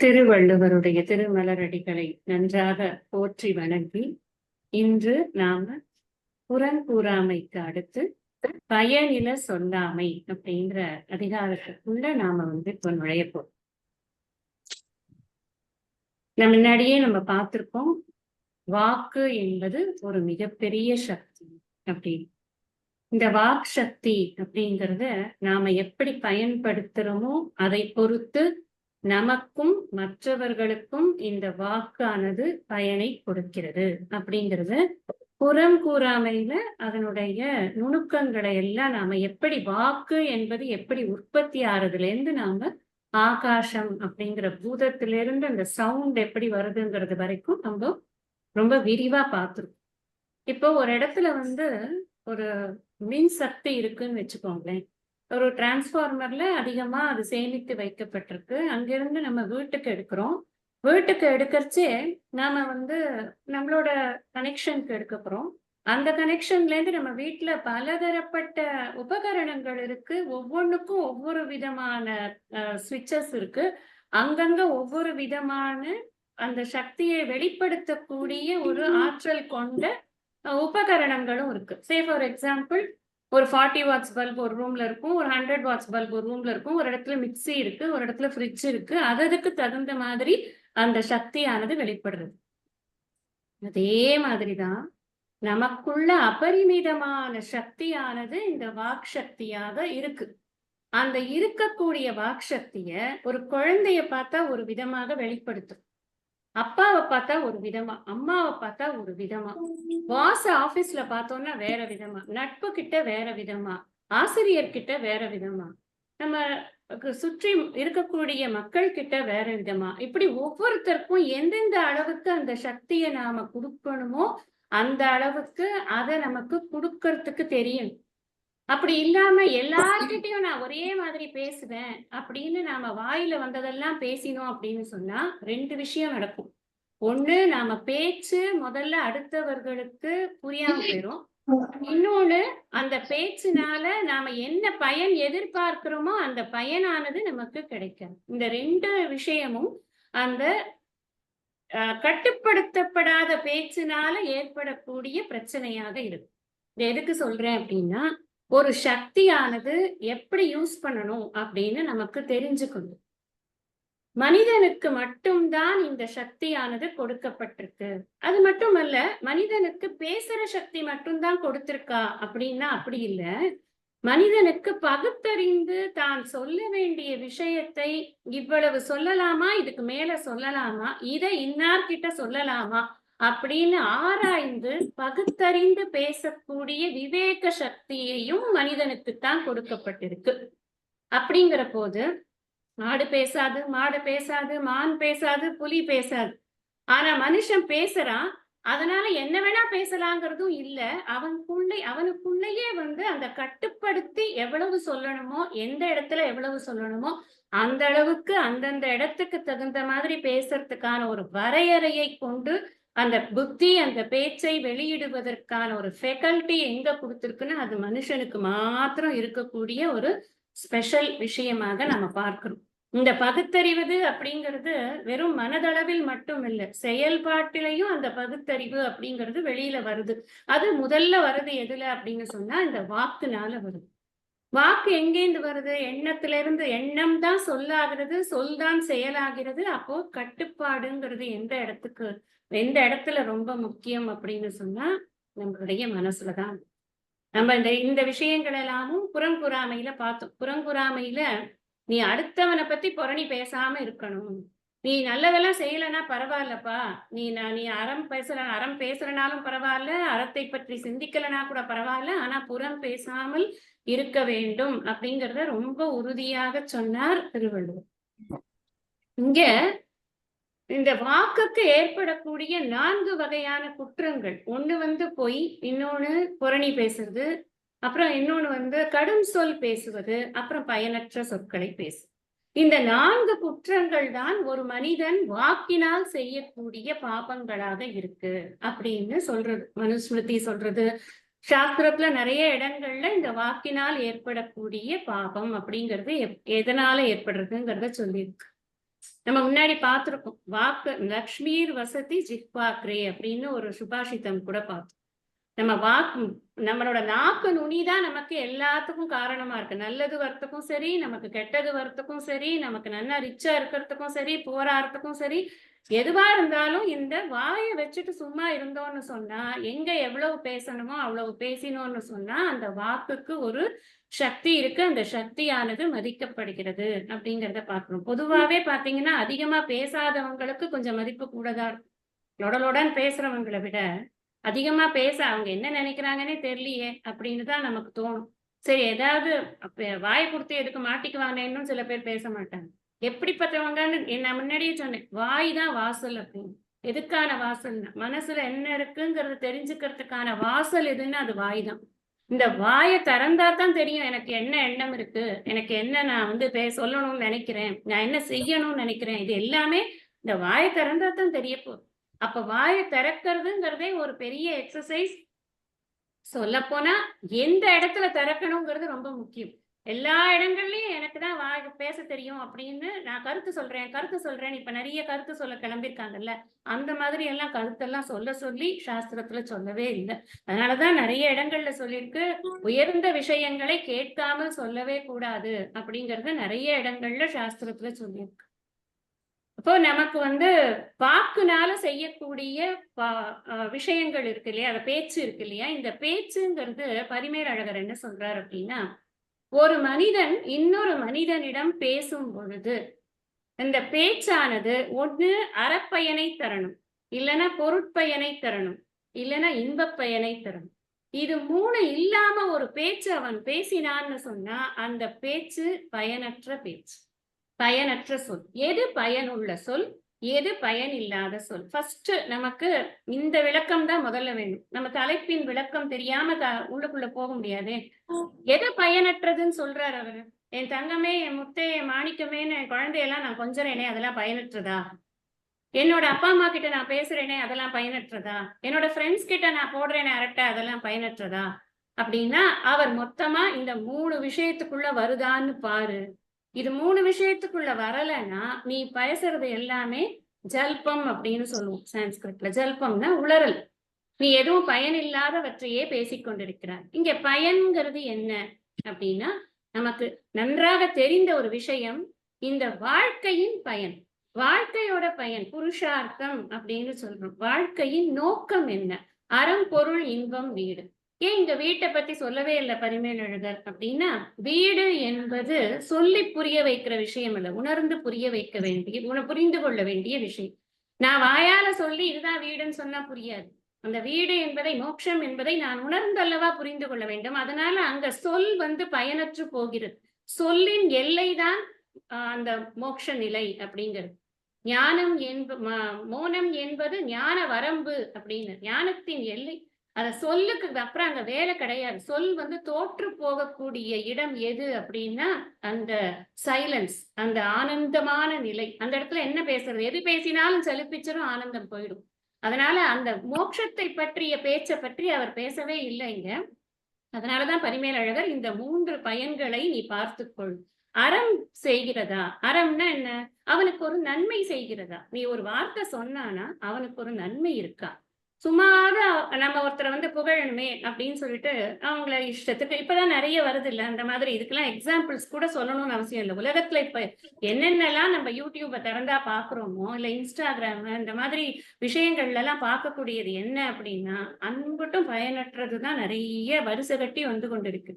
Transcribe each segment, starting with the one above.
திருவள்ளுவருடைய திருமலரடிகளை நன்றாக போற்றி வணங்கி, இன்று நாம புறங்கூறாமைக்கு அடுத்து பயனில சொல்லாமை அப்படின்ற அதிகாரத்துக்குள்ள நாம இப்போ நுழையப்போம். முன்னாடியே நம்ம பார்த்திருக்கோம், வாக்கு என்பது ஒரு மிகப்பெரிய சக்தி அப்படின்னு. இந்த வாக் சக்தி அப்படிங்கிறத நாம எப்படி பயன்படுத்துறோமோ அதை பொறுத்து நமக்கும் மற்றவர்களுக்கும் இந்த வாக்கானது பயனை கொடுக்கிறது அப்படிங்கிறது. புறம் கூறாமையில அதனுடைய நுணுக்கங்களை எல்லாம் நாம எப்படி வாக்கு என்பது எப்படி உற்பத்தி ஆறதுல இருந்து நாம ஆகாசம் அப்படிங்கிற பூதத்திலிருந்து அந்த சவுண்ட் எப்படி வருதுங்கிறது வரைக்கும் நம்ம ரொம்ப விரிவா பார்த்துருக்கோம். இப்போ ஒரு இடத்துல ஒரு மின் சக்தி இருக்குன்னு வச்சுக்கோங்களேன். ஒரு டிரான்ஸ்ஃபார்மர்ல அதிகமா அது சேமித்து வைக்கப்பட்டிருக்கு. அங்கிருந்து நம்ம வீட்டுக்கு எடுக்கிறோம். வீட்டுக்கு எடுக்கிறச்சே நாம நம்மளோட கனெக்ஷனுக்கு எடுக்க போறோம். அந்த கனெக்ஷன்ல இருந்து நம்ம வீட்டுல பலதரப்பட்ட உபகரணங்கள் இருக்கு. ஒவ்வொன்றுக்கும் ஒவ்வொரு விதமான சுவிட்சஸ் இருக்கு. அங்கங்க ஒவ்வொரு விதமான அந்த சக்தியை வெளிப்படுத்தக்கூடிய ஒரு ஆற்றல் கொண்ட உபகரணங்களும் இருக்கு. சே ஃபார் எக்ஸாம்பிள், ஒரு 40 வாட்ஸ் பல்ப் ஒரு ரூம்ல இருக்கும், ஒரு 100 வாட்ஸ் பல்ப் ஒரு ரூம்ல இருக்கும், ஒரு இடத்துல மிக்சி இருக்கு, ஒரு இடத்துல ஃப்ரிட்ஜ் இருக்கு. அதுக்கு தகுந்த மாதிரி அந்த சக்தியானது வெளிப்படுறது. அதே மாதிரிதான் நமக்குள்ள அபரிமிதமான சக்தியானது இந்த வாக் சக்தியாக இருக்கு. அந்த இருக்கக்கூடிய வாக் சக்திய ஒரு குழந்தைய பார்த்தா ஒரு விதமாக வெளிப்படுத்தும். அப்பாவை பார்த்தா ஒரு விதமா, அம்மாவை பார்த்தா ஒரு விதமா, பாஸ் ஆபீஸ்ல பார்த்தோம்னா வேற விதமா, நட்பு கிட்ட வேற விதமா, ஆசிரியர் கிட்ட வேற விதமா, நம்ம சுற்றி இருக்கக்கூடிய மக்கள் கிட்ட வேற விதமா, இப்படி ஒவ்வொருத்தருக்கும் எந்தெந்த அளவுக்கு அந்த சக்தியை நாம கொடுக்கணுமோ அந்த அளவுக்கு அதை நமக்கு கொடுக்கறதுக்கு தெரியும். அப்படி இல்லாம எல்லார்கிட்டையும் நான் ஒரே மாதிரி பேசுவேன் அப்படின்னு நாம வாயில வந்ததெல்லாம் பேசினோம் அப்படின்னு சொன்னா 2 விஷயம் நடக்கும். ஒண்ணு, நாம பேச்சு முதல்ல அடுத்தவர்களுக்கு புரியாம போயிரும். இன்னொன்னு, அந்த பேச்சுனால நாம என்ன பயன் எதிர்பார்க்கிறோமோ அந்த பயனானது நமக்கு கிடைக்கும். இந்த 2 விஷயமும் அந்த கட்டுப்படுத்தப்படாத பேச்சினால ஏற்படக்கூடிய பிரச்சனையாக இருக்கு. இது எதுக்கு சொல்றேன் அப்படின்னா, ஒரு சக்தியானது எப்படி யூஸ் பண்ணணும் அப்படின்னு நமக்கு தெரிஞ்சுக்கணும். மனிதனுக்கு மட்டும்தான் இந்த சக்தியானது கொடுக்கப்பட்டிருக்கு. அது மட்டுமல்ல, மனிதனுக்கு பேசுற சக்தி மட்டும்தான் கொடுத்திருக்கா அப்படின்னா அப்படி இல்ல. மனிதனுக்கு பகுத்தறிந்து தான் சொல்ல வேண்டிய விஷயத்தை இவ்வளவு சொல்லலாமா, இதுக்கு மேல சொல்லலாமா, இதை இன்னார்கிட்ட சொல்லலாமா அப்படின்னு ஆராய்ந்து பகுத்தறிந்து பேசக்கூடிய விவேக சக்தியையும் மனிதனுக்குத்தான் கொடுக்கப்பட்டிருக்கு. அப்படிங்கிற போது ஆடு பேசாது, மாடு பேசாது, மான் பேசாது, புலி பேசாது. ஆனா மனுஷன் பேசுறான். அதனால என்ன வேணா பேசலாங்கிறதும் இல்ல. அவனுக்குள்ளேயே அந்த கட்டுப்படுத்தி எவ்வளவு சொல்லணுமோ, எந்த இடத்துல எவ்வளவு சொல்லணுமோ அந்த அளவுக்கு அந்தந்த இடத்துக்கு தகுந்த மாதிரி பேசுறதுக்கான ஒரு வரையறையை கொண்டு அந்த புத்தி அந்த பேச்சை வெளியிடுவதற்கான ஒரு ஃபெக்கல்ட்டி எங்க கொடுத்திருக்குன்னு அது மனுஷனுக்கு மாத்திரம் இருக்கக்கூடிய ஒரு ஸ்பெஷல் விஷயமாக நம்ம பார்க்கிறோம். இந்த பகுத்தறிவது அப்படிங்கிறது வெறும் மனதளவில் மட்டும் இல்லை, செயல்பாட்டிலையும் அந்த பகுத்தறிவு அப்படிங்கிறது வெளியில வருது. அது முதல்ல வருது எதுல அப்படின்னு சொன்னா இந்த வாக்குனால வருது. வாக்கு எங்கேந்து வருது? எண்ணத்துல இருந்து. எண்ணம் தான் சொல்லாகிறது, சொல் தான் செயலாகிறது. அப்போ கட்டுப்பாடுங்கிறது எந்த இடத்துல ரொம்ப முக்கியம் அப்படின்னு சொன்னா நம்மளுடைய மனசுலதான். நம்ம இந்த விஷயங்கள் எல்லாமும் புறங்குறாமையில பார்த்தோம். புறங்குறாமையில நீ அடுத்தவனை பத்தி புரணி பேசாம இருக்கணும். நீ நல்லதெல்லாம் செய்யலன்னா பரவாயில்லப்பா, நீ அறம் பேசுறனாலும் பரவாயில்ல, அறத்தை பற்றி சிந்திக்கலனா கூட பரவாயில்ல, ஆனா புறம் பேசாமல் இருக்க வேண்டும் அப்படிங்கிறத ரொம்ப உறுதியாக சொன்னார் திருவள்ளுவர். இங்க இந்த வாக்குக்கு ஏற்படக்கூடிய 4 வகையான குற்றங்கள். ஒண்ணு பொய், இன்னொன்னு புரணி பேசுறது, அப்புறம் இன்னொன்னு கடும் சொல் பேசுவது, அப்புறம் பயனற்ற சொற்களை பேசு. இந்த 4 குற்றங்கள் தான் ஒரு மனிதன் வாக்கினால் செய்யக்கூடிய பாபங்களாக இருக்கு அப்படின்னு சொல்றது மனுஸ்மிருதி சொல்றது. சாஸ்திரத்துல நிறைய இடங்கள்ல இந்த வாக்கினால் ஏற்படக்கூடிய பாபம் அப்படிங்கிறது எதனால ஏற்படுறதுங்கிறத சொல்லியிருக்கு. நம்ம முன்னாடி பார்த்திருக்கோம். வாக்கு லக்ஷ்மீர் வசதி ஜிஹ்வாக்ரே அப்படின்னு ஒரு சுபாஷிதம் கூட பார்த்தோம். நம்ம வாக்கு நம்மளோட நாக்கு நுனி தான் நமக்கு எல்லாத்துக்கும் காரணமா இருக்கு. நல்லது வரத்துக்கும் சரி, நமக்கு கெட்டது வரத்துக்கும் சரி, நமக்கு நல்லா ரிச்சா இருக்கிறதுக்கும் சரி, போராடுறதுக்கும் சரி, எதுவா இருந்தாலும் இந்த வாய வச்சுட்டு சும்மா இருந்தோம்னு சொன்னா, எங்க எவ்வளவு பேசணுமோ அவ்வளவு பேசினோம்னு சொன்னா, அந்த வாக்குக்கு ஒரு சக்தி இருக்கு. அந்த சக்தியானது மதிக்கப்படுகிறது அப்படிங்கிறத பார்க்கிறோம். பொதுவாவே பார்த்தீங்கன்னா, அதிகமா பேசாதவங்களுக்கு கொஞ்சம் மதிப்பு கூட தான் இருக்கும். லொட லொடன்னு பேசுறவங்கள விட அதிகமா பேச அவங்க என்ன நினைக்கிறாங்கன்னே தெரியலையே அப்படின்னு தான் நமக்கு தோணும். சரி ஏதாவது வாய குடுத்து எதுக்கு மாட்டிக்குவானேன்னும் சில பேர் பேச மாட்டாங்க. எப்படிப்பட்டவங்கன்னு நான் முன்னாடியே சொன்னேன். வாய் தான் வாசல் அப்படின்னு. எதுக்கான வாசல்னா, மனசுல என்ன இருக்குங்கிறத தெரிஞ்சுக்கிறதுக்கான வாசல் எதுன்னா அது வாய் தான். இந்த வாய திறந்தா தான் தெரியும் எனக்கு என்ன எண்ணம் இருக்கு. எனக்கு என்ன நான் வந்து சொல்லணும்னு நினைக்கிறேன். நான் என்ன செய்யணும்னு நினைக்கிறேன். இது எல்லாமே இந்த வாய திறந்தா தான் தெரிய போகுது. அப்ப வாய திறக்கிறதுங்கிறதே ஒரு பெரிய எக்ஸர்சைஸ். சொல்லப்போனா, எந்த இடத்துல திறக்கணுங்கிறது ரொம்ப முக்கியம். எல்லா இடங்கள்லயும் எனக்கு தான் வாய் பேச தெரியும் அப்படின்னு நான் கருத்து சொல்றேன், கருத்து சொல்றேன்னு இப்ப நெறைய கருத்து சொல்ல கிளம்பியிருக்காங்கல்ல. அந்த மாதிரி எல்லாம் கருத்தெல்லாம் சொல்ல சொல்லி சாஸ்திரத்துல சொல்லவே இல்ல. அதனால தான் நெறைய இடங்கள்ல சொல்லியிருக்கு, உயர்ந்த விஷயங்களை கேட்காமல் சொல்லவே கூடாது அப்படிங்கிறது நெறைய இடங்கள்ல சாஸ்திரத்துல சொல்லியிருக்கு. அப்போ நமக்கு வந்து வாக்குனால செய்யக்கூடிய ப விஷயங்கள் இருக்கு இல்லையா? அந்த பேச்சு இருக்கு இல்லையா? இந்த பேச்சுங்கிறது பரிமேலழகர் என்ன சொல்றார் அப்படின்னா, ஒரு மனிதன் இன்னொரு மனிதனிடம் பேசும் பொழுது, இந்த பேச்சானது ஒண்ணு அறப்பயனை தரணும். இல்லன்னா பொருட்பயனை தரணும். இல்லன்னா இன்பப் பயனை தரணும். இது 3 இல்லாம ஒரு பேச்சு அவன் பேசினான்னு சொன்னா, அந்த பேச்சு பயனற்ற பேச்சு. பயனற்ற சொல். எது பயனுள்ள சொல்? எது பயனில்லாத சொல்? ஃபர்ஸ்ட் நமக்கு இந்த விளக்கம் தான் முதல்ல வேணும். நம்ம தலைப்பின் விளக்கம் தெரியாம உள்ளுக்குள்ள போக முடியாதே. எது பயனற்றதுன்னு சொல்றாரு அவரு. என் தங்கமே, என் முத்தே, என் மாணிக்கமேன்னு என் குழந்தையெல்லாம் நான் கொஞ்சுறேனே அதெல்லாம் பயனற்றதா? என்னோட அப்பா, அம்மா கிட்ட நான் பேசுறேனே அதெல்லாம் பயனற்றதா? என்னோட ஃப்ரெண்ட்ஸ் கிட்ட நான் போடுறேனே அரட்டை அதெல்லாம் பயனற்றதா? அப்படின்னா, அவர் மொத்தமா இந்த 3 விஷயத்துக்குள்ள வருதான்னு பாரு. இது 3 விஷயத்துக்குள்ள வரலன்னா, நீ பேசுறது எல்லாமே ஜல்பம் அப்படின்னு சொல்லுவோம் சான்ஸ்கிரிட்ல. ஜல்பம்னா உளறல். நீ எதுவும் பயனில்லாதவற்றையே பேசிக் கொண்டிருக்கிறாய். இங்க பயன்கிறது என்ன அப்படின்னா, நமக்கு நன்றாக தெரிந்த ஒரு விஷயம், இந்த வாழ்க்கையின் பயன். வாழ்க்கையோட பயன், புருஷார்த்தம் அப்படின்னு சொல்றோம். வாழ்க்கையின் நோக்கம் என்ன? அறம், பொருள், இன்பம், வீடு. ஏன் இங்க வீட்ட பத்தி சொல்லவே இல்ல பரிமேலழகர் அப்படின்னா, வீடு என்பது சொல்லி புரிய வைக்கிற விஷயம் இல்ல. உணர்ந்து புரிய வைக்க வேண்டிய புரிந்து கொள்ள வேண்டிய விஷயம். நான் வாயால சொல்லி இதுதான் வீடுன்னு சொன்னா புரியாது. அந்த வீடு என்பதை, மோட்சம் என்பதை நான் உணர்ந்தல்லவா புரிந்து கொள்ள வேண்டும். அதனால அங்க சொல் வந்து பயனற்று போகிறது. சொல்லின் எல்லைதான் அந்த மோட்ச நிலை அப்படிங்கிறது. ஞானம் மோனம் என்பது ஞான வரம்பு அப்படின்னு. ஞானத்தின் எல்லை. அத சொல்லுக்கு அப்புறம் அங்க வேலை கிடையாது. சொல் வந்து தோற்று போகக்கூடிய இடம் எது அப்படின்னா, அந்த சைலன்ஸ். அந்த ஆனந்தமான நிலை. அந்த இடத்துல என்ன பேசுறது? எது பேசினாலும் சலிப்பிச்சிரும், ஆனந்தம் போயிடும். அதனால அந்த மோட்சத்தை பற்றிய பேச்ச பற்றி அவர் பேசவே இல்ல இங்க. அதனால தான் பரிமேலழகர் இந்த 3 பயன்களை நீ பார்த்துக்கொள். அறம் செய்கிறதா? அறம்னா என்ன? அவனுக்கு ஒரு நன்மை செய்கிறதா? நீ ஒரு வார்த்தை சொன்னானா, அவனுக்கு ஒரு நன்மை இருக்கா? சும்மாவே நம்ம ஒருத்தர வந்து புகழணுமே அப்படின்னு சொல்லிட்டு, அவங்கள இஷ்டத்துக்கு இப்பதான் நெறைய வருதுல்ல. அந்த மாதிரி இதுக்கெல்லாம் எக்ஸாம்பிள்ஸ் கூட சொல்லணும்னு அவசியம் இல்ல. உலகத்துல இப்ப என்னென்னலாம் நம்ம YouTubeஅ திறந்தா பார்க்குறோமோ, இல்ல Instagram இந்த மாதிரி விஷயங்கள்லலாம் பார்க்கக்கூடியது என்ன அப்படின்னா, அன்புட்டும் பயனற்றது தான் நெறைய வரிசை கட்டி வந்து கொண்டிருக்கு.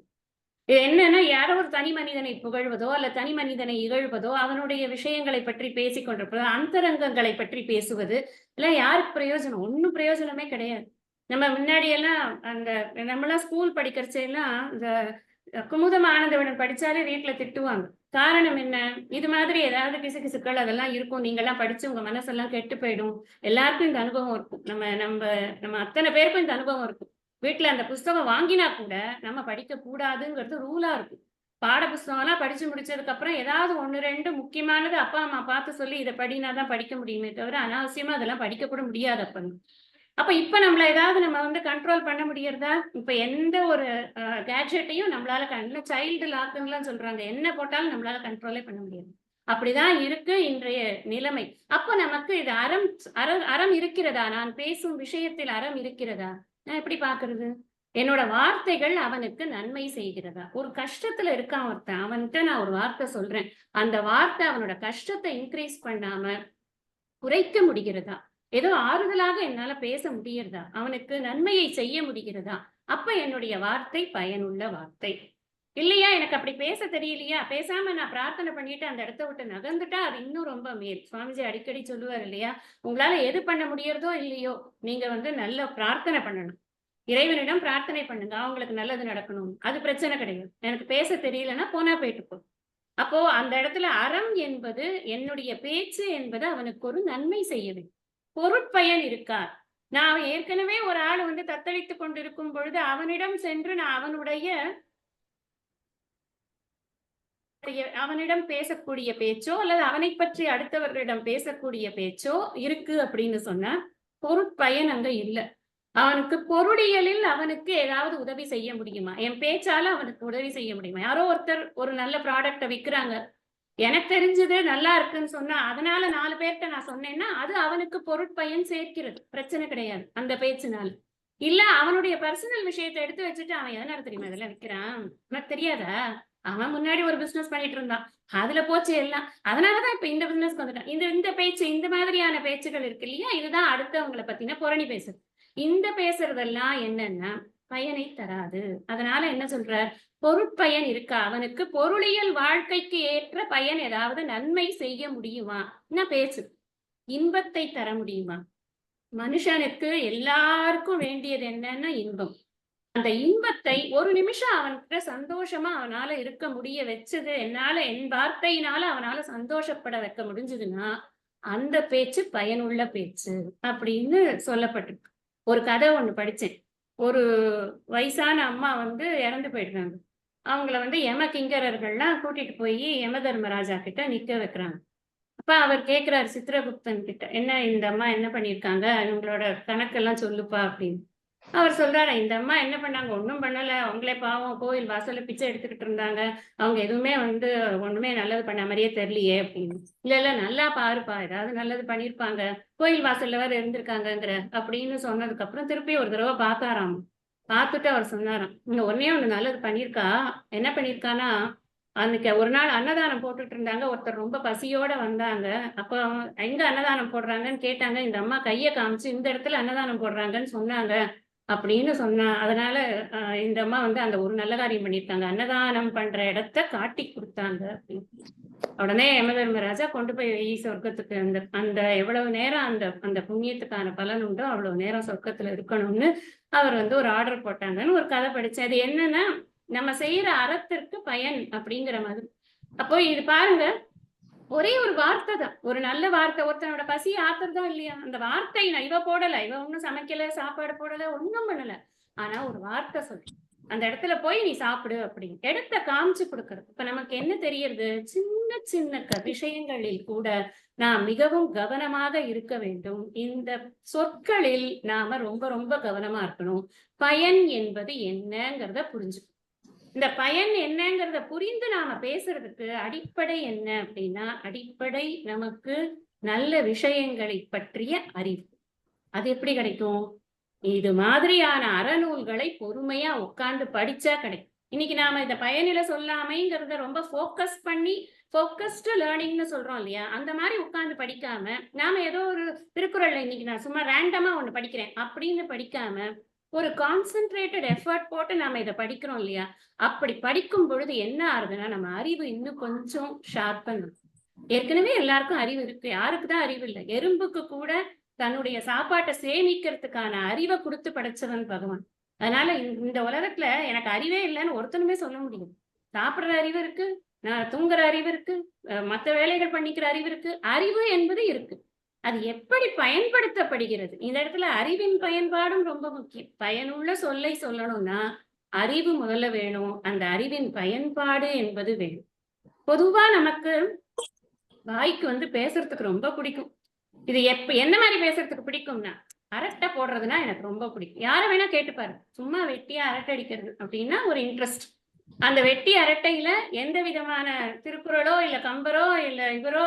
இது என்னன்னா, யாரோ ஒரு தனி மனிதனை புகழ்வதோ, அல்ல தனி மனிதனை இகழ்வதோ, அவனுடைய விஷயங்களை பற்றி பேசிக் கொண்டிருப்பதோ, அந்தரங்கங்களை பற்றி பேசுவது, இதெல்லாம் யாருக்கு பிரயோஜனம்? ஒண்ணும் பிரயோஜனமே கிடையாது. நம்ம முன்னாடியெல்லாம் அந்த நம்மலாம் ஸ்கூல் படிக்கிறச்செல்லாம், இந்த குமுதம் ஆனந்தவிடன் படிச்சாலே வீட்ல திட்டுவாங்க. காரணம் என்ன? இது மாதிரி ஏதாவது கிசுகிசுக்கள் அதெல்லாம் இருக்கும். நீங்கலாம் படிச்சு உங்க மனசெல்லாம் கெட்டு போயிடும். எல்லாருக்கும் இந்த அனுபவம் இருக்கும். நம்ம அத்தன பேருக்கும் இந்த அனுபவம் இருக்கும். வீட்ல அந்த புஸ்தகம் வாங்கினா கூட, நம்ம படிக்கக் கூடாதுங்கிறது ரூலா இருக்கும். பாட புஸ்தகம்லாம் படிச்சு முடிச்சதுக்கு அப்புறம் ஏதாவது 1, 2 முக்கியமானது அப்பா, அம்மா பார்த்து சொல்லி இத படினா தான் படிக்க முடியுமே தவிர, அனாவசியமா அதெல்லாம் படிக்க கூட முடியாது அப்ப. அப்ப இப்ப நம்மள ஏதாவது நம்ம வந்து கண்ட்ரோல் பண்ண முடியறதா? இப்ப எந்த ஒரு கேட்ஜெட்டையும் நம்மளால சைல்டு லாக்குன்னுலாம் சொல்றாங்க. என்ன போட்டாலும் நம்மளால கண்ட்ரோலே பண்ண முடியாது. அப்படிதான் இருக்கு இன்றைய நிலைமை. அப்ப நமக்கு இது அறம் இருக்கிறதா? நான் பேசும் விஷயத்தில் அறம் இருக்கிறதா? நான் எப்படி பார்க்கிறது? என்னோட வார்த்தைகள் அவனுக்கு நன்மை செய்கிறதா? ஒரு கஷ்டத்துல இருக்கான் ஒருத்தன். அவன்ட்ட நான் ஒரு வார்த்தை சொல்றேன். அந்த வார்த்தை அவனோட கஷ்டத்த இன்கிரீஸ் பண்ணாம குறைக்க முடிகிறதா? ஏதோ ஆறுதலாக என்னால பேச முடிகிறதா? அவனுக்கு நன்மையை செய்ய முடிகிறதா? அப்ப என்னுடைய வார்த்தை பயனுள்ள வார்த்தை. இல்லையா, எனக்கு அப்படி பேச தெரியலையா, பேசாம நான் பிரார்த்தனை பண்ணிட்டு அந்த இடத்த விட்டு நகர்ந்துட்டா அது இன்னும் ரொம்ப மேல். சுவாமிஜி அடிக்கடி சொல்லுவார் இல்லையா, உங்களால எது பண்ண முடியறதோ இல்லையோ, நீங்க நல்ல பிரார்த்தனை பண்ணணும். இறைவனிடம் பிரார்த்தனை பண்ணுங்க. அவங்களுக்கு நல்லது நடக்கணும். அது பிரச்சனை கிடையாது. எனக்கு பேச தெரியலன்னா போனா போயிட்டு போ. அப்போ அந்த இடத்துல அறம் என்பது என்னுடைய பேச்சு என்பது அவனுக்கு ஒரு நன்மை செய்ய வேண்டும். பொருட்பயன் இருக்கா? நான் ஏற்கனவே ஒரு ஆள் தத்தளித்துக் கொண்டிருக்கும் பொழுது அவனிடம் சென்று நான் அவனிடம் பேசக்கூடிய பேச்சோ அல்லது அவனை பற்றி அடுத்தவர்களிடம் பேசக்கூடிய பேச்சோ இருக்கு அப்படின்னு சொன்னா பொருட்பயன் அங்க இல்ல. அவனுக்கு பொருளியலில் அவனுக்கு ஏதாவது உதவி செய்ய முடியுமா? என் பேச்சால அவனுக்கு உதவி செய்ய முடியுமா? யாரோ ஒருத்தர் ஒரு நல்ல ப்ராடக்ட விக்கிறாங்க. எனக்கு தெரிஞ்சது நல்லா இருக்குன்னு சொன்னா, அதனால 4 பேர்ட்ட நான் சொன்னேன்னா, அது அவனுக்கு பொருட்பயன் சேர்க்கிறது. பிரச்சனை கிடையாது. அந்த பேச்சுனால. இல்ல அவனுடைய பர்சனல் விஷயத்த எடுத்து வச்சுட்டு, அவன் எதனால தெரியுமா இதெல்லாம் விக்கிறான்? உனக்கு தெரியாதா? அவன் முன்னாடி ஒரு பிசினஸ் பண்ணிட்டு இருந்தான். அதுல போச்சு எல்லாம். அதனாலதான் இப்ப இந்த பிசினஸ்க்கு வந்துட்டான். இந்த பேச்சு, இந்த மாதிரியான பேச்சுகள் இருக்கு இல்லையா? இதுதான் அடுத்தவங்கள பத்தின புரணி பேசுறது. இந்த பேசுறதெல்லாம் என்னன்னா, பயனை தராது. அதனால என்ன சொல்றார்? பொருட்பயன் இருக்கா? அவனுக்கு பொருளியல் வாழ்க்கைக்கு ஏற்ற பயன் ஏதாவது நன்மை செய்ய முடியுமா? என்ன பேச்சு? இன்பத்தை தர முடியுமா? மனுஷனுக்கு எல்லாருக்கும் வேண்டியது என்னன்னா இன்பம். அந்த இன்பத்தை ஒரு நிமிஷம் அவன்கிட்ட சந்தோஷமா அவனால இருக்க முடிய வச்சது, என் வார்த்தையினால அவனால சந்தோஷப்பட வைக்க முடிஞ்சதுன்னா, அந்த பேச்சு பயனுள்ள பேச்சு அப்படின்னு சொல்லப்பட்டிருக்கு. ஒரு கதை ஒண்ணு படிச்சேன். ஒரு வயசான அம்மா இறந்து போயிடுறாங்க. அவங்கள யம கிங்கரர்கள்லாம் கூட்டிட்டு போய் யம தர்மராஜா கிட்ட நிக்க வைக்கிறாங்க. அப்ப அவர் கேட்கிறாரு சித்திரகுப்தன் கிட்ட, "என்ன இந்த அம்மா என்ன பண்ணியிருக்காங்க? இவங்களோட கணக்கெல்லாம் சொல்லுப்பா" அப்படின்னு. அவர் சொல்றாரு, "இந்த அம்மா என்ன பண்ணாங்க? ஒண்ணும் பண்ணல. அவங்களே பாவம் கோயில் வாசல்ல பிச்சை எடுத்துக்கிட்டு இருந்தாங்க. அவங்க எதுவுமே ஒண்ணுமே நல்லது பண்ண மாரியே தெரியலையே" அப்படின்னு. "இல்ல, இல்ல நல்லா பாருப்பா. ஏதாவது நல்லது பண்ணியிருப்பாங்க. கோயில் வாசல்ல வேற இருந்திருக்காங்கங்கிற" அப்படின்னு சொன்னதுக்கு அப்புறம் திருப்பி ஒரு தடவ பார்த்தாராம். பார்த்துட்டு அவர் சொன்னாராம், "இங்க ஒண்ணே ஒண்ணு நல்லது பண்ணியிருக்கா. என்ன பண்ணியிருக்கான்னா, அன்னைக்கு ஒரு நாள் அன்னதானம் போட்டுட்டு இருந்தாங்க. ஒருத்தர் ரொம்ப பசியோட வந்தாங்க. அப்ப எங்க அன்னதானம் போடுறாங்கன்னு கேட்டாங்க. இந்த அம்மா கைய காமிச்சு, இந்த இடத்துல அன்னதானம் போடுறாங்கன்னு சொன்னாங்க." அப்படின்னு சொன்னா. அதனால இந்த அம்மா அந்த ஒரு நல்ல காரியம் பண்ணியிருக்காங்க. அன்னதானம் பண்ற இடத்த காட்டிக் குடுத்தாங்க அப்படின்னு. உடனே யமதர்மராஜா கொண்டு போய் சொர்க்கத்துக்கு அந்த அந்த எவ்வளவு நேரம் அந்த அந்த புண்ணியத்துக்கான பலன் உண்டோ அவ்வளவு நேரம் சொர்க்கத்துல இருக்கணும்னு அவர் ஒரு ஆர்டர் போட்டாங்கன்னு ஒரு கதை படிச்சேன். அது என்னன்னா, நம்ம செய்யற அறத்திற்கு பயன் அப்படிங்கிற மாதிரி. அப்போ இது பாருங்க, ஒரே ஒரு வார்த்தை தான். ஒரு நல்ல வார்த்தை. ஒருத்தனோட பசிய ஆத்துறதா இல்லையா? அந்த வார்த்தை இவ போடல. இவ ஒண்ணும் சமைக்கல, சாப்பாடு போடல, ஒண்ணும் பண்ணல. ஆனா ஒரு வார்த்தை சொல்லு. அந்த இடத்துல போய் நீ சாப்பிடு அப்படின்னு. இடத்த காமிச்சு கொடுக்கறது. இப்ப நமக்கு என்ன தெரியறது? சின்ன சின்ன விஷயங்களில் கூட நாம் மிகவும் கவனமாக இருக்க வேண்டும். இந்த சொற்களில் நாம ரொம்ப ரொம்ப கவனமா இருக்கணும். பயன் என்பது என்னங்கிறத புரிஞ்சுக்கணும். இந்த பயன் என்னங்கிறத புரிந்து நாம பேசுறதுக்கு அடிப்படை என்ன அப்படின்னா, அடிப்படை நமக்கு நல்ல விஷயங்களை பற்றிய அறிவு. அது எப்படி கிடைக்கும்? இது மாதிரியான அறநூல்களை பொறுமையா உட்கார்ந்து படிச்சா கிடைக்கும். இன்னைக்கு நாம இந்த பயனில சொல்லாமைங்கிறத ரொம்ப ஃபோக்கஸ்டு லேர்னிங்னு சொல்றோம் இல்லையா? அந்த மாதிரி உட்கார்ந்து படிக்காம, நாம ஏதோ ஒரு திருக்குறள்ல இன்னைக்கு நான் சும்மா ரேண்டமா ஒண்ணு படிக்கிறேன் அப்படின்னு படிக்காம, ஒரு கான்சென்ட்ரேட்டட் எஃபர்ட் போட்டு நாம இத படிக்கிறோம் இல்லையா? அப்படி படிக்கும் பொழுது என்ன ஆகுதுன்னா, நம்ம அறிவு இன்னும் கொஞ்சம் ஷார்ப்பன். ஏற்கனவே எல்லாருக்கும் அறிவு இருக்கு. யாருக்கு தான் அறிவு இல்ல? எறும்புக்கு கூட தன்னுடைய சாப்பாட்ட சேமிக்கிறதுக்கான அறிவ குடுத்து படைச்சவன் பகவான். அதனால இந்த உலகத்துல எனக்கு அறிவே இல்லன்னு ஒருத்தனுமே சொல்ல முடியாது. சாப்பிடுற அறிவு இருக்கு, தூங்குற அறிவு இருக்கு, மத்த வேலைகள் பண்ணிக்கிற அறிவு இருக்கு. அறிவு என்பது இருக்கு. அது எப்படி பயன்படுத்தப்படுகிறது? இந்த இடத்துல அறிவின் பயன்பாடும் ரொம்ப முக்கியம். பயனுள்ள சொல்லை சொல்லணும்னா, அறிவு முதல்ல வேணும். அந்த அறிவின் பயன்பாடு என்பது வேணும். பொதுவா நமக்கு வாய்க்கு பேசுறதுக்கு ரொம்ப பிடிக்கும். இது என்ன மாரி பேசுறதுக்கு பிடிக்கும்னா, அரட்டை போடுறதுன்னா எனக்கு ரொம்ப பிடிக்கும். யார வேணா கேட்டு பாருங்க. சும்மா வெட்டியா அரட்டை அடிக்கிறது அப்படின்னா ஒரு இன்ட்ரெஸ்ட். அந்த வெட்டி அரட்டையில எந்த விதமான திருக்குறளோ இல்ல கம்பரோ இல்ல இவரோ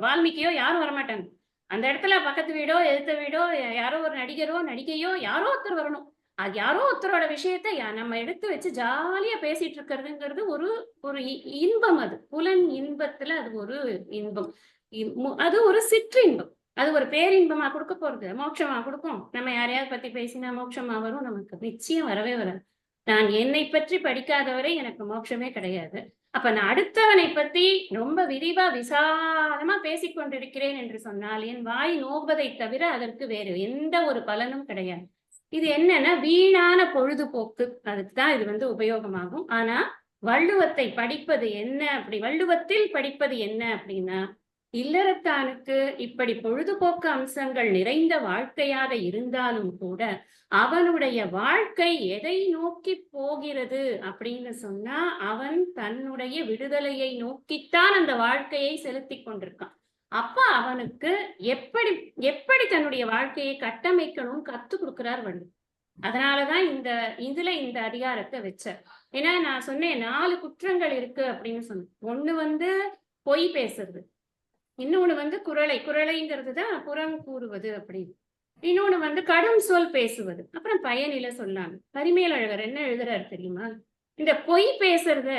வால்மீகியோ யாரும் வரமாட்டாங்க. அந்த இடத்துல பக்கத்து வீடோ எதிர்த்த வீடோ யாரோ ஒரு நடிகரோ நடிகையோ யாரோ ஒருத்தர் வரணும். அது யாரோ ஒருத்தரோட விஷயத்த நம்ம எடுத்து வச்சு ஜாலியா பேசிட்டு இருக்கிறதுங்கிறது ஒரு ஒரு இன்பம். அது புலன் இன்பத்துல அது ஒரு இன்பம். அது ஒரு சிற்றின்பம். அது ஒரு பேரின்பமா கொடுக்க போறது மோட்சமா கொடுக்கும். நம்ம யாரையாவது பத்தி பேசினா மோட்சமா வரும்? நமக்கு நிச்சயம் வரவே வராது. நான் என்னை பற்றி படிக்காதவரை எனக்கு மோட்சமே கிடையாது. அப்ப நான் அடுத்தவனை பத்தி ரொம்ப விரிவா விசாலமா பேசிக் கொண்டிருக்கிறேன் என்று சொன்னால் என் வாய் நோவதை தவிர அதற்கு வேறு எந்த ஒரு பலனும் கிடையாது. இது என்னன்னா வீணான பொழுதுபோக்கு. அதுக்கு தான் இது உபயோகமாகும். ஆனா வள்ளுவத்தை படிப்பது என்ன வள்ளுவத்தில் படிப்பது என்ன அப்படின்னா, இல்லறத்தானுக்கு இப்படி பொழுதுபோக்கு அம்சங்கள் நிறைந்த வாழ்க்கையாக இருந்தாலும் கூட அவனுடைய வாழ்க்கை எதை நோக்கி போகிறது அப்படின்னு சொன்னா அவன் தன்னுடைய விடுதலையை நோக்கித்தான் அந்த வாழ்க்கையை செலுத்தி கொண்டிருக்கான். அப்ப அவனுக்கு எப்படி எப்படி தன்னுடைய வாழ்க்கையை கட்டமைக்கணும் கத்து கொடுக்கிறார் வள்ளுவர். அதனாலதான் இந்த அதிகாரத்தை வச்சார். ஏன்னா நான் சொன்னேன் 4 குற்றங்கள் இருக்கு அப்படின்னு சொன்னேன். ஒண்ணு பொய் பேசுறது, இன்னொன்னு குறளைங்கிறது தான் புறம் கூறுவது அப்படின்னு, இன்னொன்னு கடும் சொல் பேசுவது, அப்புறம் பயனில சொல்லாங்க. பரிமேலழகர் என்ன எழுதுறாரு தெரியுமா? இந்த பொய் பேசுறத